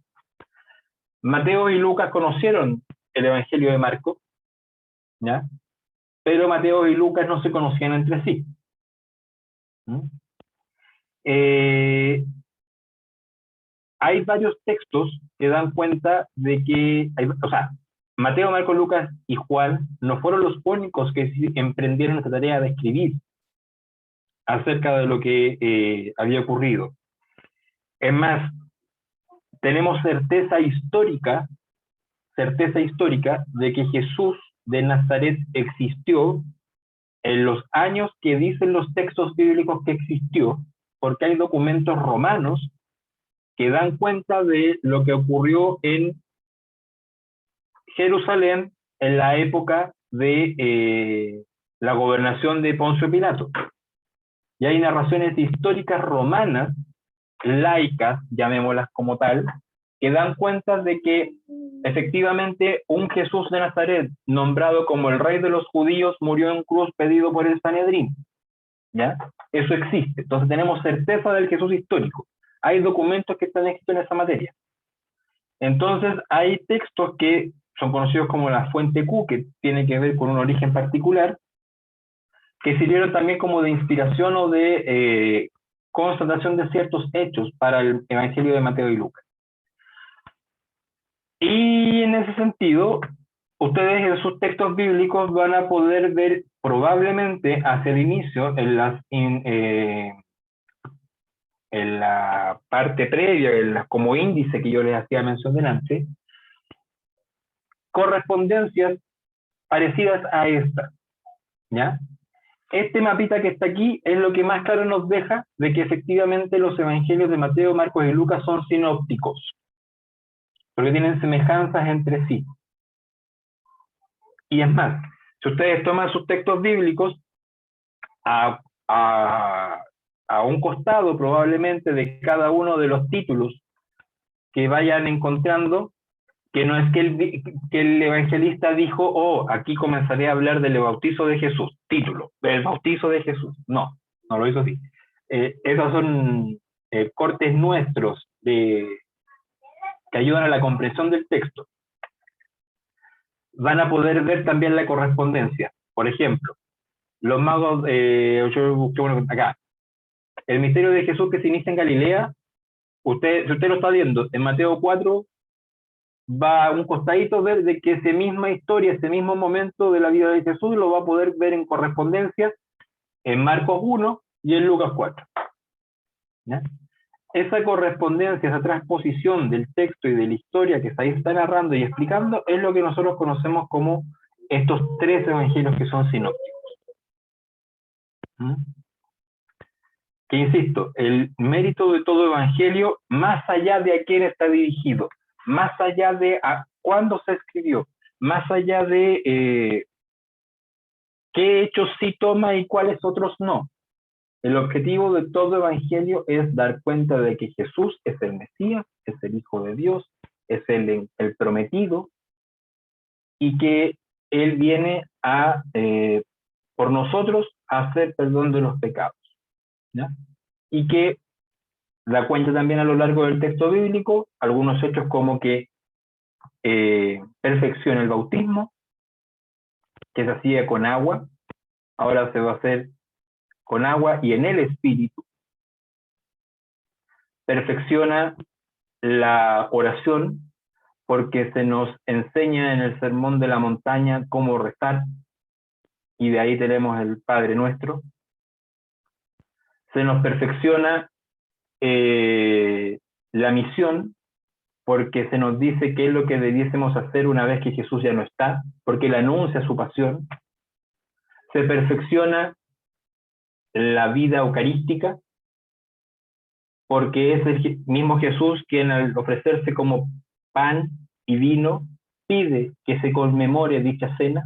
Mateo y Lucas conocieron el Evangelio de Marcos, ¿ya? Pero Mateo y Lucas no se conocían entre sí. Hay varios textos que dan cuenta de que, Mateo, Marcos, Lucas y Juan no fueron los únicos que emprendieron esta tarea de escribir acerca de lo que había ocurrido. Es más, tenemos certeza histórica de que Jesús de Nazaret existió en los años que dicen los textos bíblicos que existió, porque hay documentos romanos que dan cuenta de lo que ocurrió en Jerusalén en la época de la gobernación de Poncio Pilato. Y hay narraciones históricas romanas, laicas, llamémoslas como tal, que dan cuenta de que efectivamente un Jesús de Nazaret, nombrado como el rey de los judíos, murió en cruz pedido por el Sanedrín. ¿Ya? Eso existe. Entonces tenemos certeza del Jesús histórico. Hay documentos que están escritos en esa materia. Entonces hay textos que son conocidos como la fuente Q, que tiene que ver con un origen particular, que sirvieron también como de inspiración o de constatación de ciertos hechos para el Evangelio de Mateo y Lucas. Y en ese sentido, ustedes en sus textos bíblicos van a poder ver probablemente hacia el inicio, en la parte previa, como índice que yo les hacía mención delante, correspondencias parecidas a esta, ¿ya? Este mapita que está aquí es lo que más claro nos deja de que efectivamente los evangelios de Mateo, Marcos y Lucas son sinópticos, porque tienen semejanzas entre sí. Y es más, si ustedes toman sus textos bíblicos, a un costado probablemente de cada uno de los títulos que vayan encontrando, que no es que el evangelista dijo: oh, aquí comenzaré a hablar del bautizo de Jesús, título, del bautizo de Jesús. No lo hizo así. Esos son cortes nuestros que ayudan a la comprensión del texto. Van a poder ver también la correspondencia. Por ejemplo, los magos, yo busqué acá, el misterio de Jesús que se inicia en Galilea, si usted lo está viendo en Mateo 4, va a un costadito ver de que esa misma historia, ese mismo momento de la vida de Jesús lo va a poder ver en correspondencia en Marcos 1 y en Lucas 4. ¿Ya? Esa correspondencia, esa transposición del texto y de la historia que ahí está narrando y explicando es lo que nosotros conocemos como estos tres evangelios que son sinópticos. que insisto, el mérito de todo evangelio, más allá de a quién está dirigido, más allá de a cuándo se escribió, más allá de qué hechos sí toma y cuáles otros no. El objetivo de todo evangelio es dar cuenta de que Jesús es el Mesías, es el Hijo de Dios, es el prometido, y que Él viene a, por nosotros, a hacer perdón de los pecados, ¿ya? Y que da cuenta también a lo largo del texto bíblico algunos hechos como que perfecciona el bautismo, que se hacía con agua, ahora se va a hacer con agua y en el Espíritu. Perfecciona la oración, porque se nos enseña en el Sermón de la Montaña cómo rezar, y de ahí tenemos el Padre Nuestro. Se nos perfecciona la misión, porque se nos dice qué es lo que debiésemos hacer una vez que Jesús ya no está, porque Él anuncia su pasión. Se perfecciona la vida eucarística, porque es el mismo Jesús quien al ofrecerse como pan y vino pide que se conmemore dicha cena,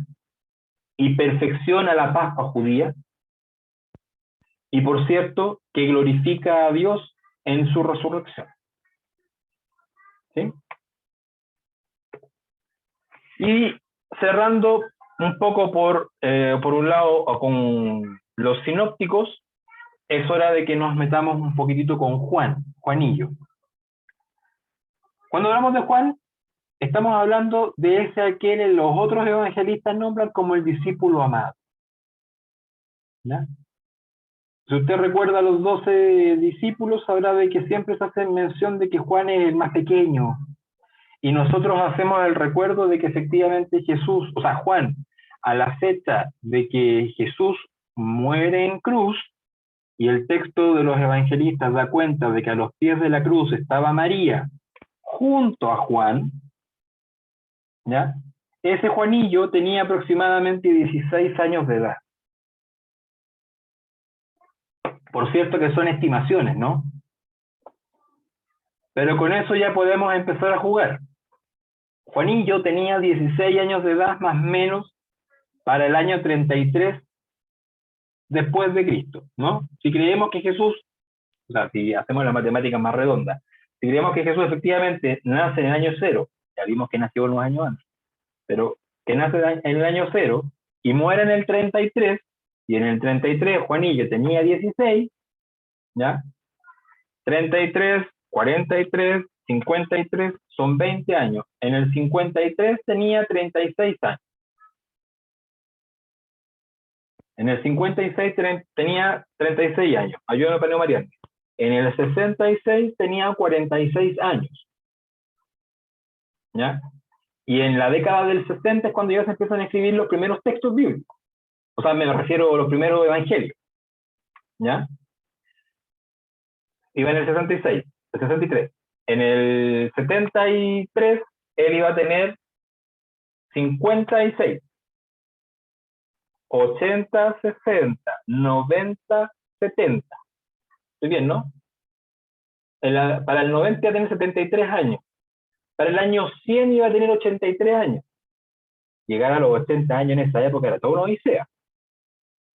y perfecciona la Pascua judía, y por cierto que glorifica a Dios en su resurrección. ¿Sí? Y cerrando un poco por un lado con los sinópticos, es hora de que nos metamos un poquitito con Juanillo. Cuando hablamos de Juan, estamos hablando de ese a quien los otros evangelistas nombran como el discípulo amado, ¿ya? Si usted recuerda a los 12 discípulos, sabrá de que siempre se hace mención de que Juan es el más pequeño, y nosotros hacemos el recuerdo de que efectivamente Jesús, o sea, Juan, a la fecha de que Jesús muere en cruz, y el texto de los evangelistas da cuenta de que a los pies de la cruz estaba María junto a Juan, ¿ya? Ese Juanillo tenía aproximadamente 16 años de edad. Por cierto que son estimaciones, ¿no? Pero con eso ya podemos empezar a jugar. Juanillo tenía 16 años de edad más o menos para el año 33 después de Cristo, ¿no? Si creemos que Jesús, o sea, si hacemos la matemática más redonda, si creemos que Jesús efectivamente nace en el año 0, ya vimos que nació unos años antes, pero que nace en el año 0 y muere en el 33, y en el 33 Juanillo tenía 16, ¿ya? 33, 43, 53, son 20 años. En el 53 tenía 36 años. En el 56 tenía 36 años. Ayúdame, Paneo Mariano. En el 66 tenía 46 años, ¿ya? Y en la década del 60 es cuando ya se empiezan a escribir los primeros textos bíblicos. O sea, me refiero a los primeros evangelios, ¿ya? Iba en el 66, el 63. En el 73, él iba a tener 56. 80, 60, 90, 70. Estoy bien, ¿no? Para el 90 iba a tener 73 años. Para el año 100 iba a tener 83 años. Llegar a los 80 años en esa época era todo una odisea,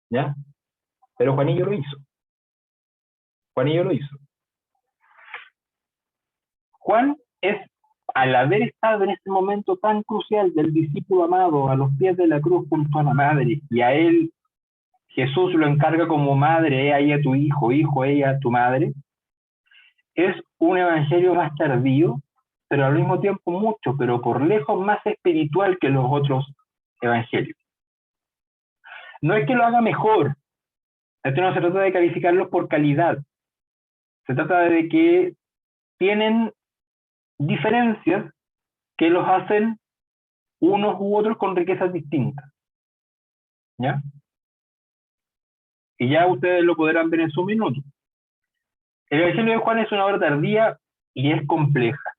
¿ya? Pero Juanillo lo hizo. Juanillo lo hizo. Juan es, al haber estado en este momento tan crucial del discípulo amado a los pies de la cruz junto a la madre, y a él Jesús lo encarga como madre, ahí a tu hijo, hijo, ella a tu madre, es un evangelio más tardío, pero al mismo tiempo mucho, pero por lejos más espiritual que los otros evangelios. No es que lo haga mejor, esto no se trata de calificarlos por calidad, se trata de que tienen diferencias que los hacen unos u otros con riquezas distintas, ¿ya? Y ya ustedes lo podrán ver en su minuto. El Evangelio de Juan es una obra tardía y es compleja,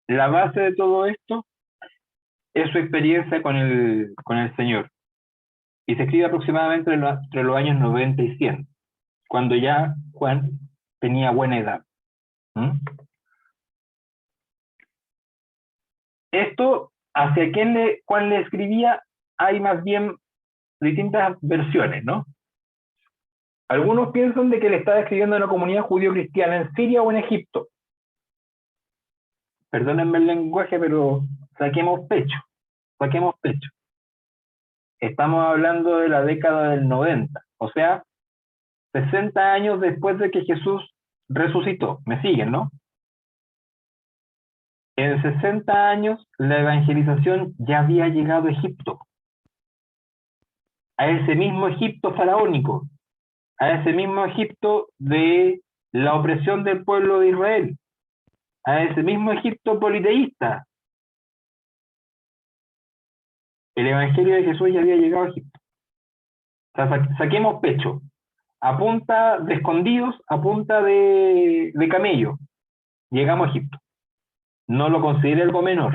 La base de todo esto es su experiencia con el Señor. y se escribe aproximadamente entre los años 90 y 100, cuando ya Juan tenía buena edad. Esto, hacia quién Juan le escribía, hay más bien distintas versiones, ¿no? Algunos piensan de que le estaba escribiendo a una comunidad judío-cristiana en Siria o en Egipto. Perdónenme el lenguaje, pero saquemos pecho. Estamos hablando de la década del 90, o sea, 60 años después de que Jesús resucitó. ¿Me siguen, no? En 60 años la evangelización ya había llegado a Egipto, a ese mismo Egipto faraónico, a ese mismo Egipto de la opresión del pueblo de Israel, a ese mismo Egipto politeísta. El evangelio de Jesús ya había llegado a Egipto. O sea, saquemos pecho, a punta de escondidos, a punta de camello, llegamos a Egipto. No lo considere algo menor.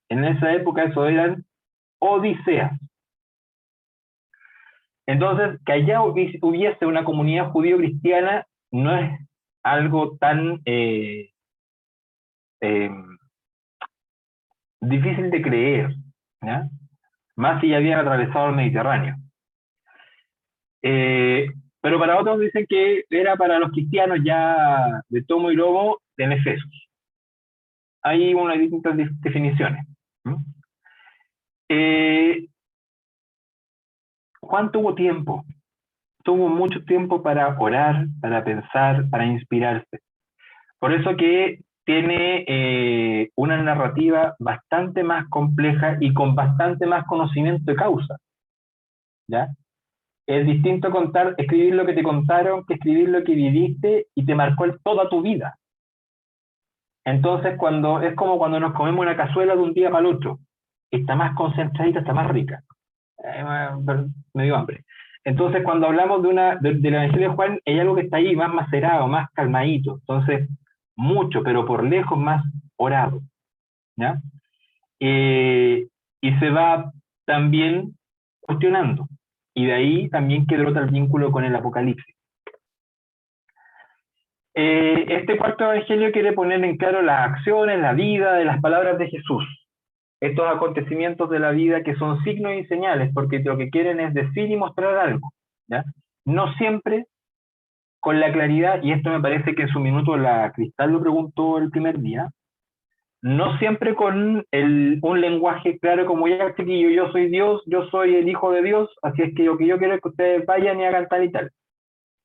En esa época eso eran odiseas. Entonces, que allá hubiese una comunidad judío-cristiana no es algo tan difícil de creer, ¿ya? Más si ya habían atravesado el Mediterráneo. Pero para otros dicen que era para los cristianos ya de tomo y lomo en Efesos. Hay unas distintas definiciones. Juan tuvo tiempo, tuvo mucho tiempo para orar, para pensar, para inspirarse. Por eso que tiene una narrativa bastante más compleja y con bastante más conocimiento de causa, ¿ya? Es distinto escribir lo que te contaron que escribir lo que viviste y te marcó toda tu vida. Entonces, es como cuando nos comemos una cazuela de un día para el otro. Está más concentradita, está más rica. Me dio hambre. Entonces, cuando hablamos del Evangelio de Juan, hay algo que está ahí más macerado, más calmadito. Entonces, mucho, pero por lejos más orado, ¿ya? Y se va también cuestionando. Y de ahí también que brota el vínculo con el Apocalipsis. Este cuarto evangelio quiere poner en claro las acciones, la vida de las palabras de Jesús. Estos acontecimientos de la vida que son signos y señales, porque lo que quieren es decir y mostrar algo, ¿ya? No siempre con la claridad, y esto me parece que en su minuto la Cristal lo preguntó el primer día, no siempre con un lenguaje claro como ya, chiquillo, yo soy Dios, yo soy el Hijo de Dios, así es que lo que yo quiero es que ustedes vayan y hagan tal y tal.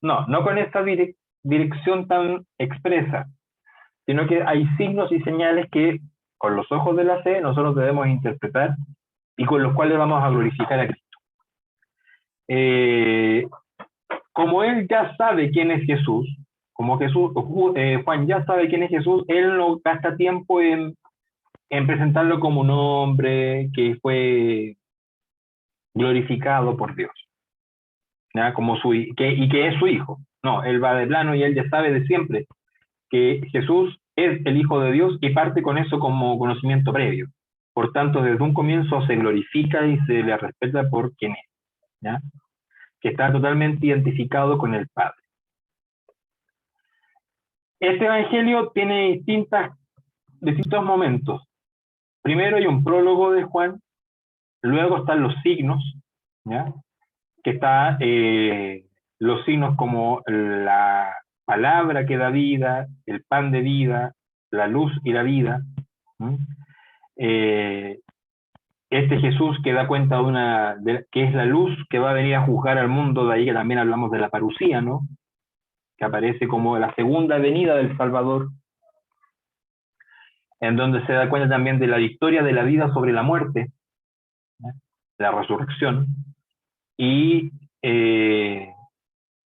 No con esta dirección tan expresa, sino que hay signos y señales que con los ojos de la fe nosotros debemos interpretar y con los cuales vamos a glorificar a Cristo. Como él ya sabe quién es Jesús, Juan ya sabe quién es Jesús, él no gasta tiempo en presentarlo como un hombre que fue glorificado por Dios, ¿ya? Y que es su hijo. No, él va de plano y él ya sabe de siempre que Jesús es el Hijo de Dios y parte con eso como conocimiento previo. Por tanto, desde un comienzo se glorifica y se le respeta por quien es, ¿ya? Que está totalmente identificado con el Padre. Este evangelio tiene distintos momentos. Primero hay un prólogo de Juan, luego están los signos, ¿ya? Que está los signos como la palabra que da vida, el pan de vida, la luz y la vida. Este Jesús que da cuenta que es la luz que va a venir a juzgar al mundo, de ahí que también hablamos de la parusía, ¿no? Que aparece como la segunda venida del Salvador, en donde se da cuenta también de la victoria de la vida sobre la muerte, ¿no? La resurrección, y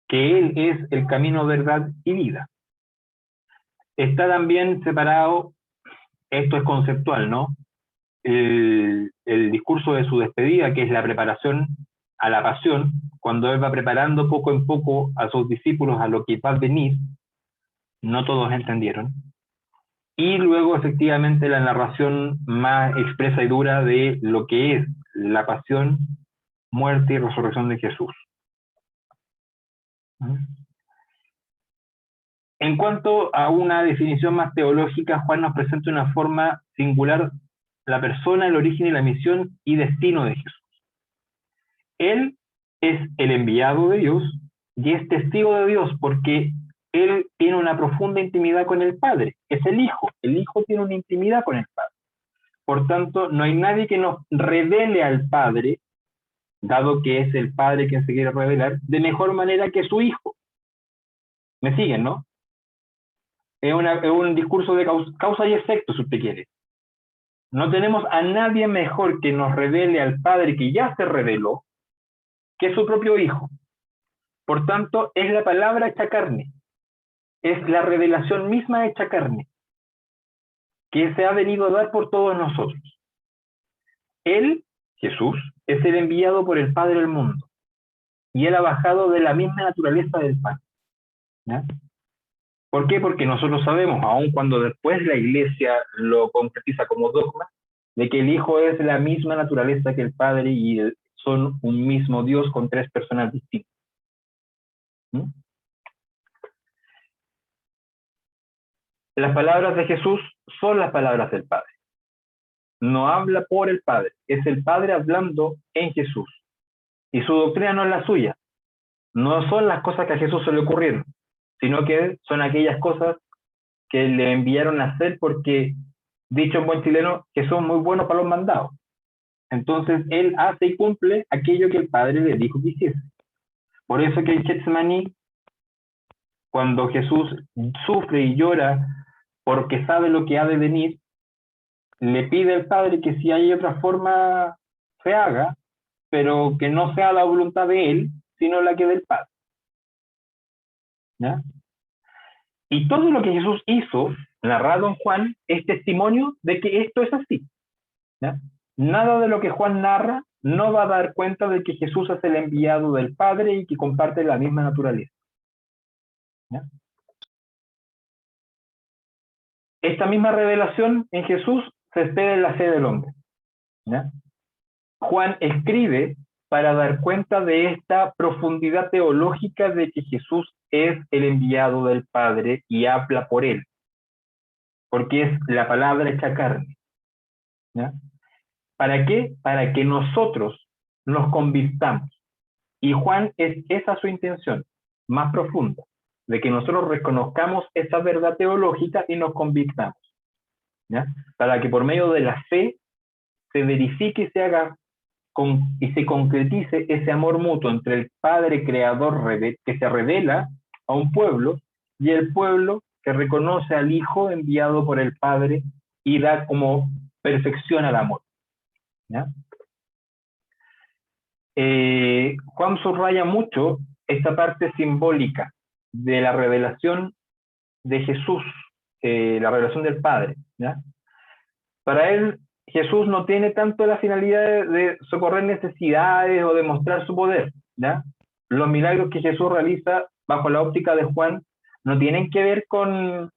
que Él es el camino, verdad y vida. Está también separado, esto es conceptual, ¿no? El discurso de su despedida, que es la preparación a la pasión, cuando Él va preparando poco en poco a sus discípulos a lo que va a venir, no todos entendieron. Y luego, efectivamente, la narración más expresa y dura de lo que es la pasión, muerte y resurrección de Jesús. En cuanto a una definición más teológica, Juan nos presenta una forma singular la persona, el origen y la misión y destino de Jesús. Él es el enviado de Dios y es testigo de Dios porque él tiene una profunda intimidad con el Padre. Es el Hijo tiene una intimidad con el Padre. Por tanto, no hay nadie que nos revele al Padre, dado que es el Padre quien se quiere revelar, de mejor manera que su Hijo. ¿Me siguen, no? Es un discurso de causa y efecto, si usted quiere. No tenemos a nadie mejor que nos revele al Padre que ya se reveló, que su propio Hijo. Por tanto, es la palabra hecha carne. Es la revelación misma hecha carne, que se ha venido a dar por todos nosotros. Él, Jesús, es el enviado por el Padre al mundo. Y él ha bajado de la misma naturaleza del Padre. ¿Ya? ¿Por qué? Porque nosotros sabemos, aun cuando después la Iglesia lo concretiza como dogma, de que el Hijo es la misma naturaleza que el Padre y son un mismo Dios con tres personas distintas. ¿Mm? Las palabras de Jesús son las palabras del Padre. No habla por el Padre, es el Padre hablando en Jesús. Y su doctrina no es la suya. No son las cosas que a Jesús se le ocurrieron, sino que son aquellas cosas que le enviaron a hacer porque, dicho en buen chileno, que son muy buenos para los mandados. Entonces, él hace y cumple aquello que el Padre le dijo que hiciese. Por eso que en Getsemaní, cuando Jesús sufre y llora porque sabe lo que ha de venir, le pide al Padre que si hay otra forma se haga, pero que no sea la voluntad de él, sino la que del Padre. ¿Ya? Y todo lo que Jesús hizo, narrado en Juan, es testimonio de que esto es así. ¿Ya? Nada de lo que Juan narra no va a dar cuenta de que Jesús es el enviado del Padre y que comparte la misma naturaleza. ¿Ya? Esta misma revelación en Jesús se espera en la fe del hombre. ¿Ya? Juan escribe para dar cuenta de esta profundidad teológica de que Jesús es el enviado del Padre y habla por él, porque es la palabra hecha carne. ¿Ya? ¿Para qué? Para que nosotros nos convirtamos. Y Juan es esa su intención más profunda, de que nosotros reconozcamos esa verdad teológica y nos convirtamos. ¿Ya? Para que por medio de la fe se verifique y se haga y se concretice ese amor mutuo entre el Padre Creador que se revela a un pueblo y el pueblo que reconoce al Hijo enviado por el Padre y da como perfección al amor. ¿Ya? Juan subraya mucho esta parte simbólica de la revelación de Jesús, la revelación del Padre. ¿Ya? Para él, Jesús no tiene tanto la finalidad de socorrer necesidades o demostrar su poder. ¿Ya? Los milagros que Jesús realiza bajo la óptica de Juan no tienen que ver con...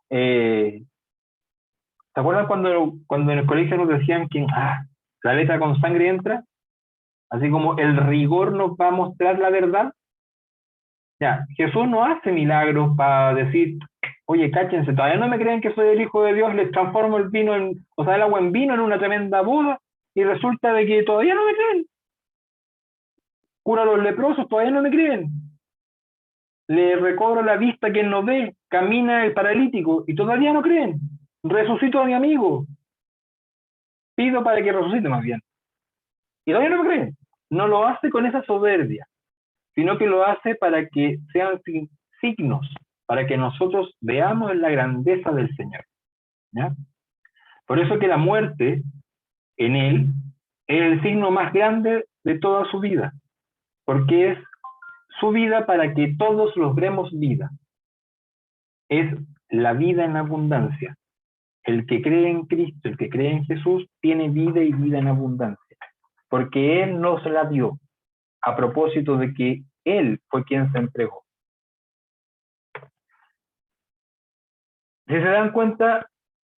¿se acuerdan cuando en el colegio nos decían que la letra con sangre entra? Así como el rigor nos va a mostrar la verdad. Ya, Jesús no hace milagros para decir, oye, cáchense, todavía no me creen que soy el Hijo de Dios, les transformo el agua en vino en una tremenda boda, y resulta de que todavía no me creen. Cura a los leprosos, todavía no me creen. Le recobro la vista a quien no ve, camina el paralítico, y todavía no creen. Resucito a mi amigo. Pido para que resucite más bien. Y todavía no me creen. No lo hace con esa soberbia, sino que lo hace para que sean signos, para que nosotros veamos la grandeza del Señor. ¿Ya? Por eso que la muerte en Él es el signo más grande de toda su vida, porque es su vida para que todos logremos vida. Es la vida en abundancia. El que cree en Cristo, el que cree en Jesús, tiene vida y vida en abundancia, porque Él nos la dio a propósito de que Él fue quien se entregó. Si se dan cuenta,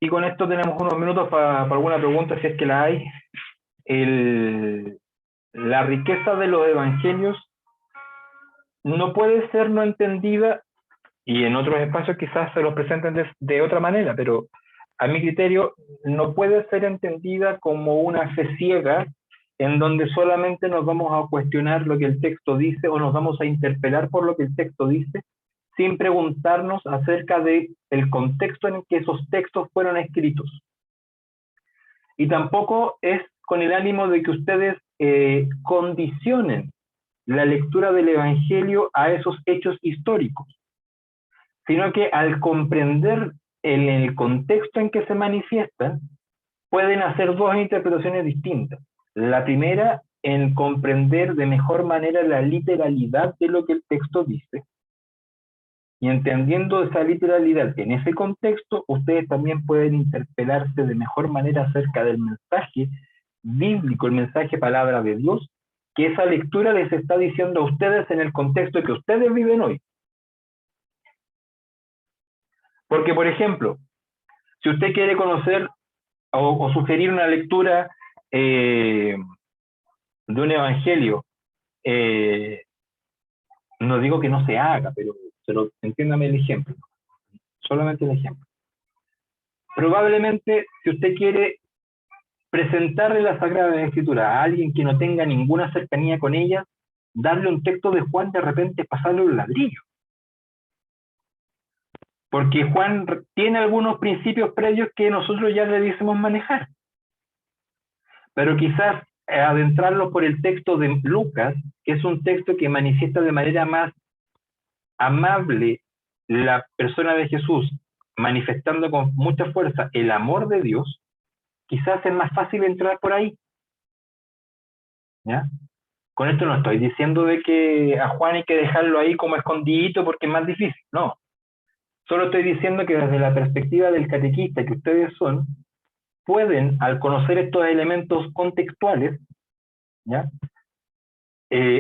y con esto tenemos unos minutos para alguna pregunta, si es que la hay, la riqueza de los evangelios no puede ser no entendida, y en otros espacios quizás se los presenten de otra manera, pero a mi criterio no puede ser entendida como una fe ciega en donde solamente nos vamos a cuestionar lo que el texto dice o nos vamos a interpelar por lo que el texto dice, sin preguntarnos acerca del contexto en el que esos textos fueron escritos. Y tampoco es con el ánimo de que ustedes condicionen la lectura del Evangelio a esos hechos históricos, sino que al comprender en el contexto en que se manifiestan, pueden hacer dos interpretaciones distintas. La primera, en comprender de mejor manera la literalidad de lo que el texto dice, y entendiendo esa literalidad en ese contexto, ustedes también pueden interpelarse de mejor manera acerca del mensaje bíblico, el mensaje palabra de Dios, que esa lectura les está diciendo a ustedes en el contexto que ustedes viven hoy. Porque, por ejemplo, si usted quiere conocer o sugerir una lectura de un evangelio, no digo que no se haga, pero entiéndame el ejemplo, solamente el ejemplo. Probablemente, si usted quiere presentarle la Sagrada Escritura a alguien que no tenga ninguna cercanía con ella, darle un texto de Juan, de repente pasarle un ladrillo. Porque Juan tiene algunos principios previos que nosotros ya debiésemos manejar. Pero quizás adentrarlo por el texto de Lucas, que es un texto que manifiesta de manera más amable la persona de Jesús, manifestando con mucha fuerza el amor de Dios, quizás es más fácil entrar por ahí. ¿Ya? Con esto no estoy diciendo de que a Juan hay que dejarlo ahí como escondidito porque es más difícil, no. Solo estoy diciendo que desde la perspectiva del catequista que ustedes son, pueden, al conocer estos elementos contextuales, ¿ya?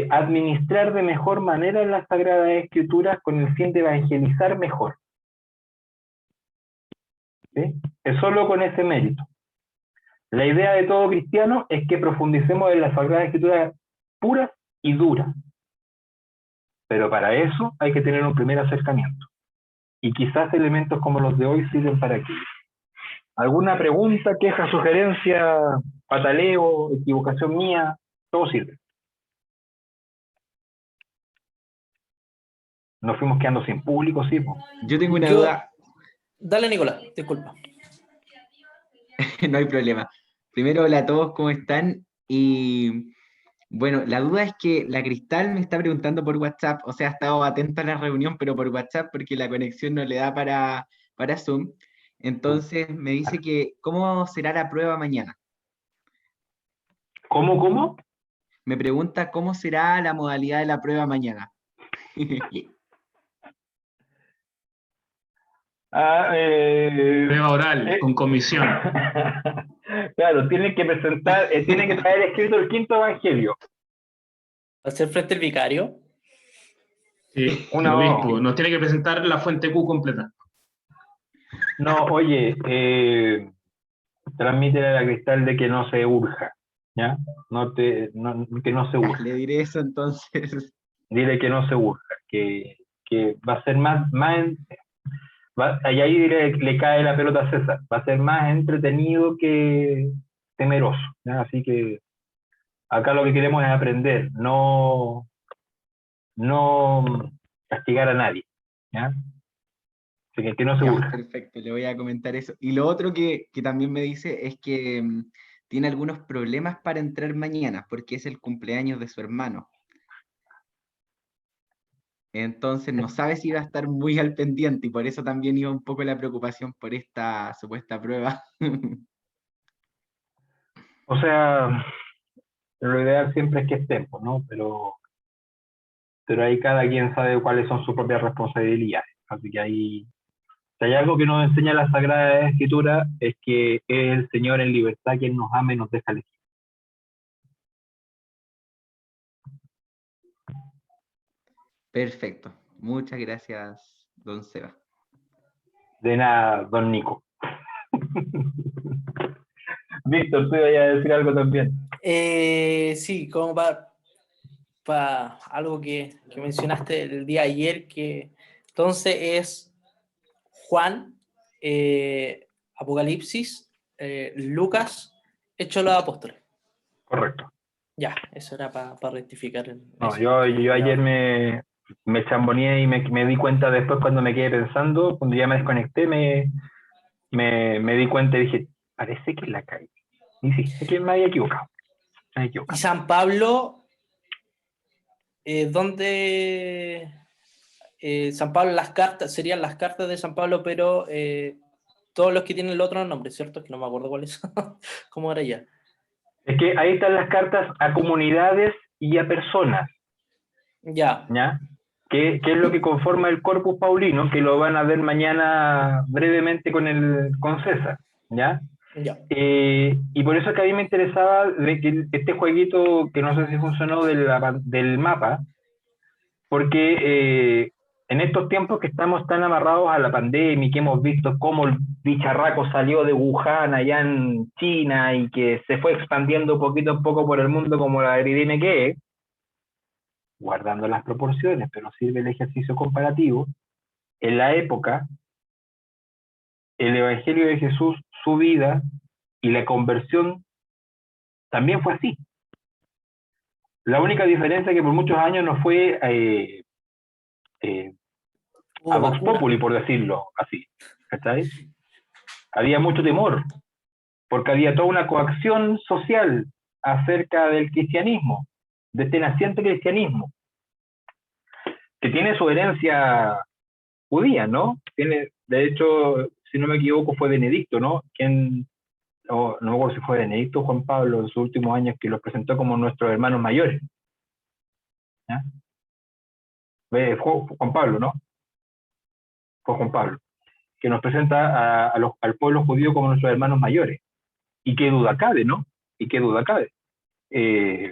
Administrar de mejor manera las Sagradas Escrituras con el fin de evangelizar mejor. ¿Sí? Es solo con ese mérito. La idea de todo cristiano es que profundicemos en las Sagradas Escrituras puras y duras. Pero para eso hay que tener un primer acercamiento. Y quizás elementos como los de hoy sirven para aquello. ¿Alguna pregunta, queja, sugerencia, pataleo, equivocación mía? Todo sirve. Nos fuimos quedando sin público, sí. Po. Yo tengo una duda. Dale, Nicolás, disculpa. No hay problema. Primero, hola a todos, ¿cómo están? Y bueno, la duda es que la Cristal me está preguntando por WhatsApp, o sea, ha estado atenta a la reunión, pero por WhatsApp porque la conexión no le da para Zoom. Entonces me dice que, ¿cómo será la prueba mañana? ¿Cómo? Me pregunta cómo será la modalidad de la prueba mañana. Prueba oral, con comisión. Claro, tiene que presentar, tiene que traer escrito el quinto evangelio. ¿Hacer frente al vicario? Sí, el obispo. Nos tiene que presentar la fuente Q completa. No, oye, transmítele a la Cristal de que no se urja, ¿ya? Que no se urja. Le diré eso entonces. Dile que no se urja, que va a ser más y ahí le cae la pelota a César, va a ser más entretenido que temeroso, ¿ya? Así que acá lo que queremos es aprender, no castigar a nadie, ¿ya? Así que no se urja. Perfecto, le voy a comentar eso. Y lo otro que también me dice es que tiene algunos problemas para entrar mañana, porque es el cumpleaños de su hermano. Entonces no sabe si va a estar muy al pendiente y por eso también iba un poco la preocupación por esta supuesta prueba. O sea, lo ideal siempre es que estén, ¿no? Pero ahí cada quien sabe cuáles son sus propias responsabilidades. Así que ahí, si hay algo que nos enseña la Sagrada Escritura, es que es el Señor en libertad quien nos ama y nos deja elegir. Perfecto. Muchas gracias, don Seba. De nada, don Nico. Víctor, tú ibas a decir algo también. Sí, como para algo que mencionaste el día de ayer, que entonces es Juan, Apocalipsis, Lucas, Hechos de los Apóstoles. Correcto. Ya, eso era para rectificar. No, Eso, yo ayer me chamboneé y me di cuenta después cuando me quedé pensando, cuando ya me desconecté, me di cuenta y dije, parece que la caí. Y sí, es que me había equivocado. Me había Y equivocado. San Pablo, ¿dónde? San Pablo, las cartas, serían las cartas de San Pablo, pero todos los que tienen el otro nombre, ¿cierto? Que no me acuerdo cuál es. ¿Cómo era ya? Es que ahí están las cartas a comunidades y a personas, Ya, ¿ya? ¿Qué es lo que conforma el Corpus Paulino? Que lo van a ver mañana brevemente con César, ¿ya? ya. Y por eso es que a mí me interesaba de que este jueguito, que no sé si funcionó del mapa, porque en estos tiempos que estamos tan amarrados a la pandemia y que hemos visto cómo el bicharraco salió de Wuhan allá en China y que se fue expandiendo poquito a poco por el mundo como la epidemia que es, guardando las proporciones, pero sirve el ejercicio comparativo, en la época, el Evangelio de Jesús, su vida y la conversión también fue así. La única diferencia es que por muchos años no fue a Hubo Vox vacuna. Populi, por decirlo así. ¿Cachai? Había mucho temor, porque había toda una coacción social acerca del cristianismo, de este naciente cristianismo, que tiene su herencia judía, ¿no? Tiene, de hecho, si no me equivoco, fue Benedicto, ¿no? Quien, no me acuerdo si fue Benedicto o Juan Pablo en sus últimos años, que los presentó como nuestros hermanos mayores. ¿Ya? Fue Juan Pablo, ¿no? Fue Juan Pablo, que nos presenta al pueblo judío como nuestros hermanos mayores. Y qué duda cabe, ¿no? Y qué duda cabe. Eh,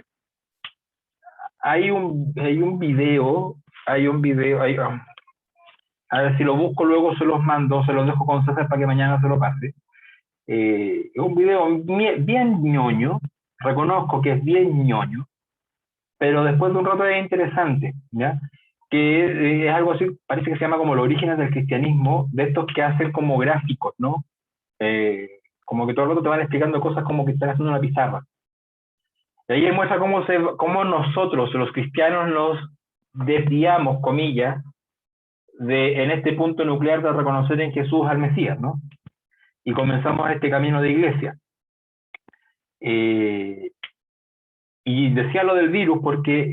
hay un video, a ver si lo busco luego se los mando, se los dejo con César para que mañana se lo pase. Es un video bien ñoño, reconozco que es bien ñoño, pero después de un rato es interesante, ¿ya? Que es algo así, parece que se llama como los orígenes del cristianismo, de estos que hacen como gráficos, ¿no? Eh, como que todo el rato te van explicando cosas como que están haciendo una pizarra. Y ahí muestra cómo nosotros, los cristianos, nos desviamos, comillas, en este punto nuclear de reconocer en Jesús al Mesías, ¿no? Y comenzamos este camino de iglesia. Y decía lo del virus porque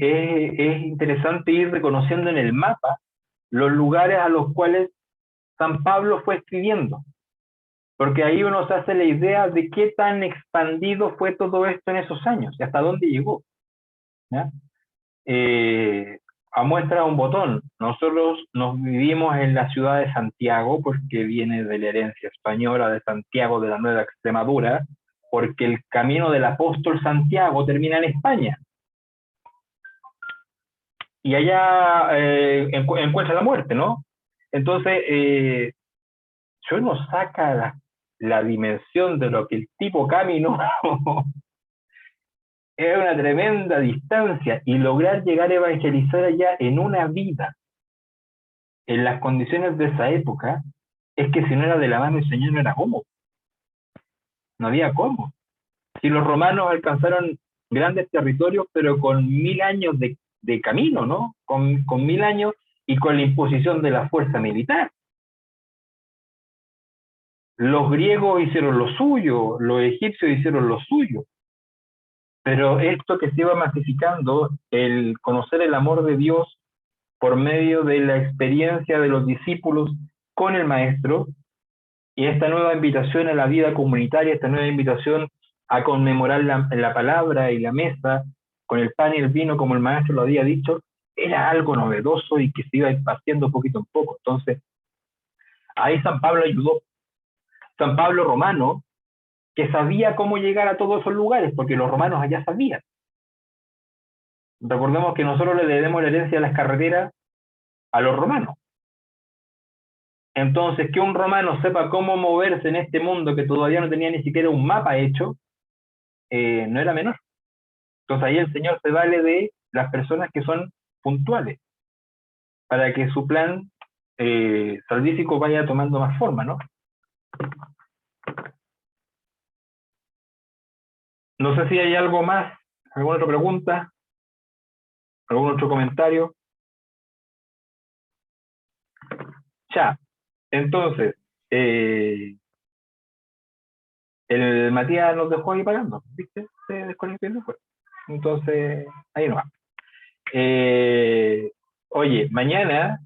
es interesante ir reconociendo en el mapa los lugares a los cuales San Pablo fue escribiendo, porque ahí uno se hace la idea de qué tan expandido fue todo esto en esos años y hasta dónde llegó, ¿ya? A muestra un botón, nosotros nos vivimos en la ciudad de Santiago porque viene de la herencia española de Santiago de la Nueva Extremadura, porque el camino del apóstol Santiago termina en España. Y allá encuentra la muerte, ¿no? Entonces, yo no saca la dimensión de lo que el tipo caminó. Es una tremenda distancia y lograr llegar a evangelizar allá en una vida, en las condiciones de esa época, es que si no era de la mano del Señor no era cómo. No había cómo. Si los romanos alcanzaron grandes territorios, pero con 1000 años de camino, ¿no? Con 1000 años y con la imposición de la fuerza militar. Los griegos hicieron lo suyo, los egipcios hicieron lo suyo. Pero esto que se iba masificando, el conocer el amor de Dios por medio de la experiencia de los discípulos con el maestro, y esta nueva invitación a la vida comunitaria, esta nueva invitación a conmemorar la palabra y la mesa con el pan y el vino, como el maestro lo había dicho, era algo novedoso y que se iba haciendo poquito en poco. Entonces, ahí San Pablo ayudó. San Pablo romano, que sabía cómo llegar a todos esos lugares, porque los romanos allá sabían. Recordemos que nosotros le debemos la herencia de las carreteras a los romanos. Entonces, que un romano sepa cómo moverse en este mundo que todavía no tenía ni siquiera un mapa hecho, no era menor. Entonces ahí el Señor se vale de las personas que son puntuales, para que su plan salvífico vaya tomando más forma, ¿no? No sé si hay algo más, alguna otra pregunta, algún otro comentario. Ya, entonces, el Matías nos dejó ahí pagando, ¿viste? Se desconectó y se fue. Entonces, ahí no va. Oye, mañana